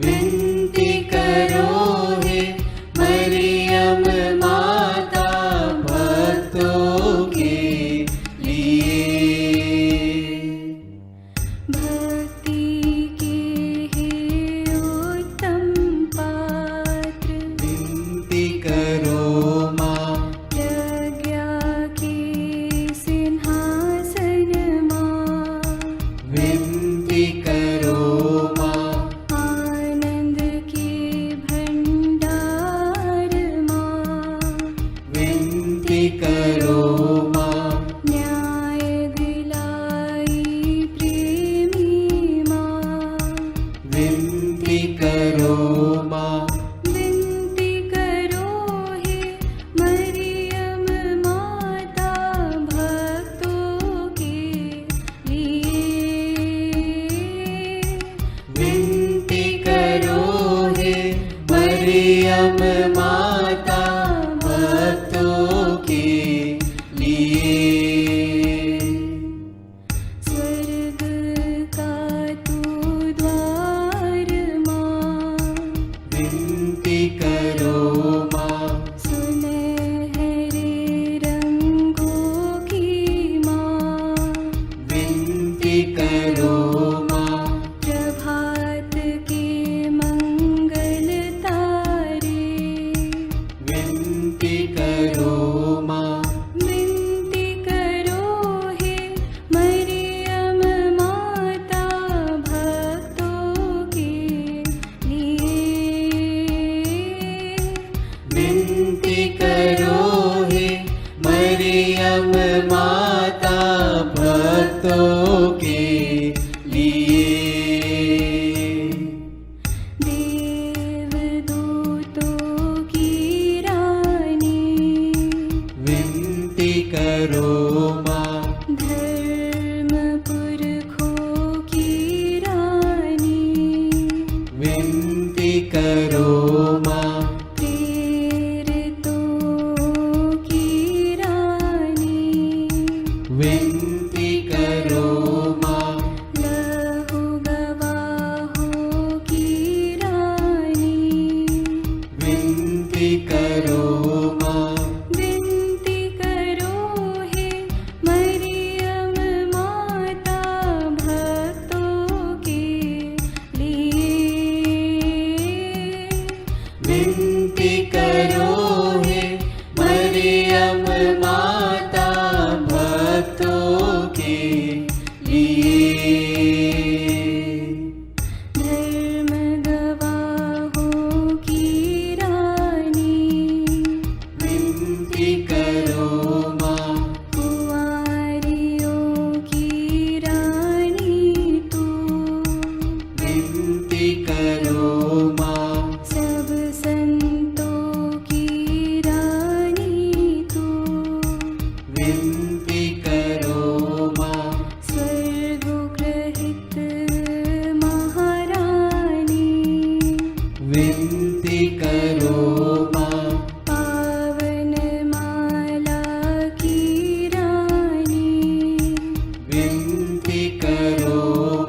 विनती करो हे मरियम माता भक्तों के लिए। भक्ति के हे उत्तम पात्र, विनती करो माँ। प्रज्ञा के सिंहासन माँ, विनती करो माँ। आनंद के भंडार माँ, विनती करो माँ। न्याय दिलाई प्रेमी माँ, विनती करो माँ। विनती करो हे मरियम माता भक्तों के लिए। विनती करो हे मरियम माता भक्तों के लिए। स्वर्ग का तू द्वार माँ, विनती करो माँ। सुनहरे रंगों की माँ, विनती करो माँ। प्रभात के मंगल तारे, विनती करो माँ। विनती करो हे मरियम माता भक्तों के लिए। विनती करो हे मरियम माता भक्तों के लिए। देवदूतों की रानी, विनती करो माँ। धर्म पुरखों की रानी, विनती करो माँ। प्रेरितों की रानी, विनती करो माँ। लहू गवाहों की रानी, विनती करो माँ। विनती करो हे मरियम माता भक्तों के लिए। विनती करो हे मरियम माता भक्तों के लिए। धर्म गवाहों की रानी, विनती करो माँ। कुंवारियों की रानी तू, विनती करो माँ। सब संतों की रानी तू, विनती करो माँ। स्वर्गोग्रहित महारानी, विनती करो माँ। पावन माला की रानी, विनती करो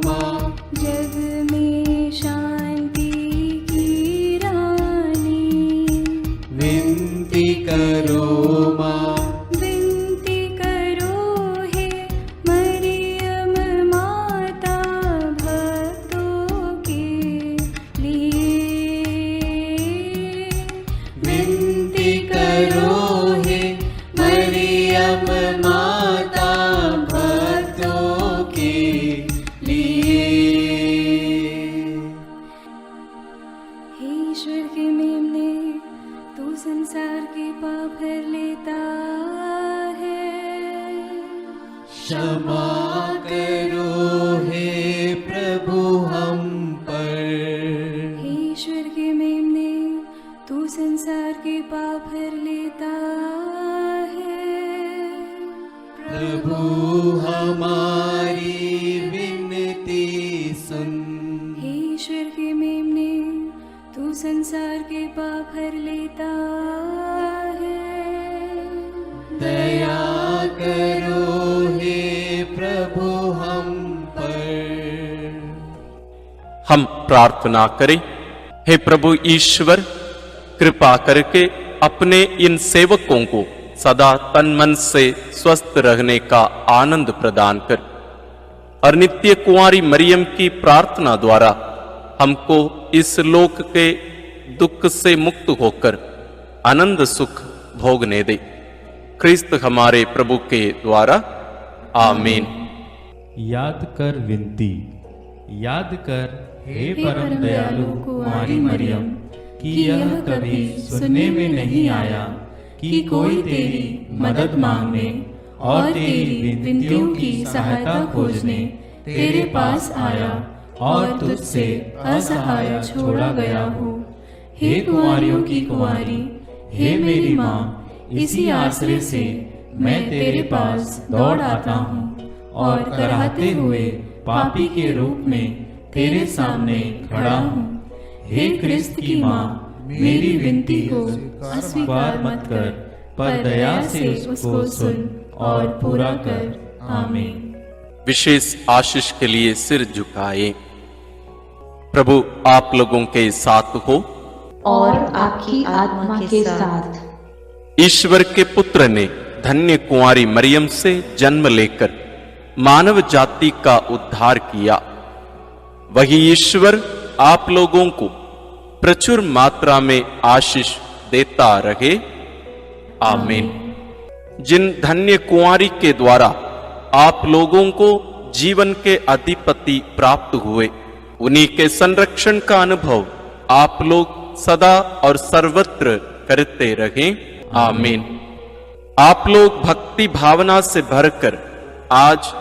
माँ। जग में शांति की रानी, विनती करो माँ। विनती करो हे मरियम माता भक्तों के लिए। विनती करो हे मरियम माता भक्तों के लिए। हे ईश्वर के मेमने, तू संसार के पाप हर लेता है। क्षमा करो हे प्रभु हम पर। हे ईश्वर के मेमने, तू संसार के पाप हर लेता है। प्रभु हमारी विनती सुन। हे ईश्वर के मेमने, तू संसार के पाप हर लेता है। दया करो हे प्रभु हम पर। हम प्रार्थना करें। हे प्रभु ईश्वर, कृपा करके अपने इन सेवकों को सदा तन मन से स्वस्थ रहने का आनंद प्रदान कर और नित्य कुंवारी मरियम की प्रार्थना द्वारा हमको इस लोक के दुख से मुक्त होकर आनंद सुख भोगने दे। क्रिस्त हमारे प्रभु के द्वारा आमीन। याद कर विनती। याद कर हे परम दयालु कुंवारी मरियम कि यह कभी सुनने में नहीं आया कि कोई तेरी मदद मांगने और तेरी विनतियों की सहायता खोजने तेरे पास आया और तुझसे असहाय छोड़ा गया हूँ। हे कुंवारियों की कुंवारी, हे मेरी माँ, इसी आश्रय से मैं तेरे पास दौड़ आता हूँ और कराहते हुए पापी के रूप में तेरे सामने खड़ा हूँ। हे क्रिस्त की माँ, मेरी विनती को अस्वीकार मत कर, पर दया से उसको सुन और पूरा कर। आमीन। विशेष आशीष के लिए सिर झुकाए। प्रभु आप लोगों के साथ हो और आपकी आत्मा के साथ। ईश्वर के पुत्र ने धन्य कुंवारी मरियम से जन्म लेकर मानव जाति का उद्धार किया। वही ईश्वर आप लोगों को प्रचुर मात्रा में आशीष देता रहे। आमीन। जिन धन्य कुंवारी के द्वारा आप लोगों को जीवन के अधिपति प्राप्त हुए, उन्हीं के संरक्षण का अनुभव आप लोग सदा और सर्वत्र करते रहें। आमीन। आप लोग भक्ति भावना से भरकर आज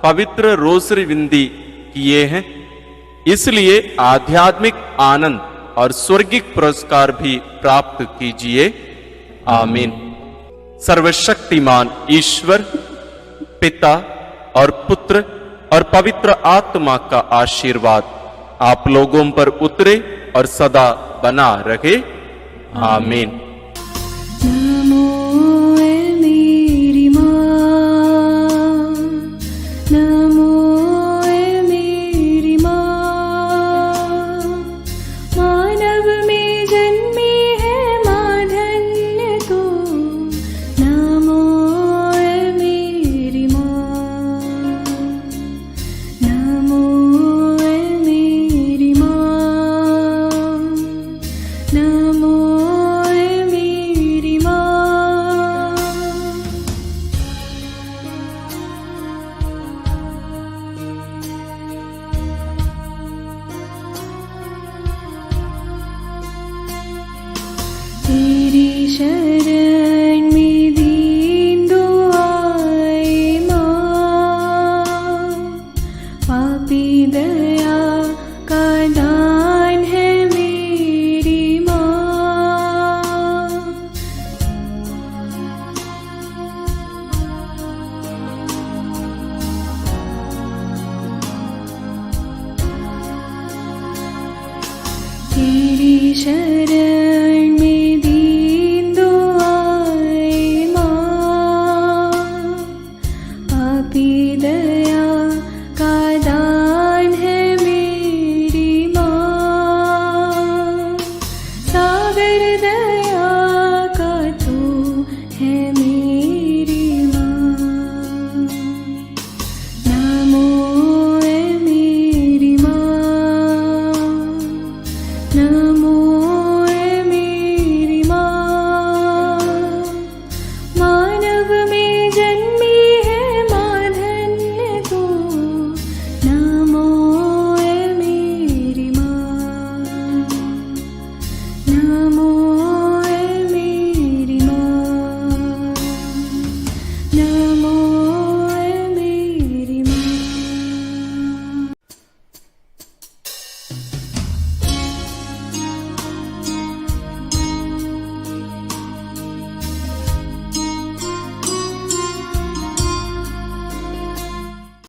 पवित्र रोसरी विंदी किए हैं, इसलिए आध्यात्मिक आनंद और स्वर्गिक पुरस्कार भी प्राप्त कीजिए। आमीन। सर्वशक्तिमान ईश्वर पिता और पुत्र और पवित्र आत्मा का आशीर्वाद आप लोगों पर उतरे और सदा बना रहे। आमीन। नमो ए मेरी माँ, नमो ए मेरी माँ, मानव में जन्मी है माँ धन्य तू। नमो ए मेरी माँ, नमो ए मेरी माँ, नमो ए मेरी माँ। तेरी शरण में दीन दुआएं माँ, पापी दया का दान है मेरी माँ। तेरी शरण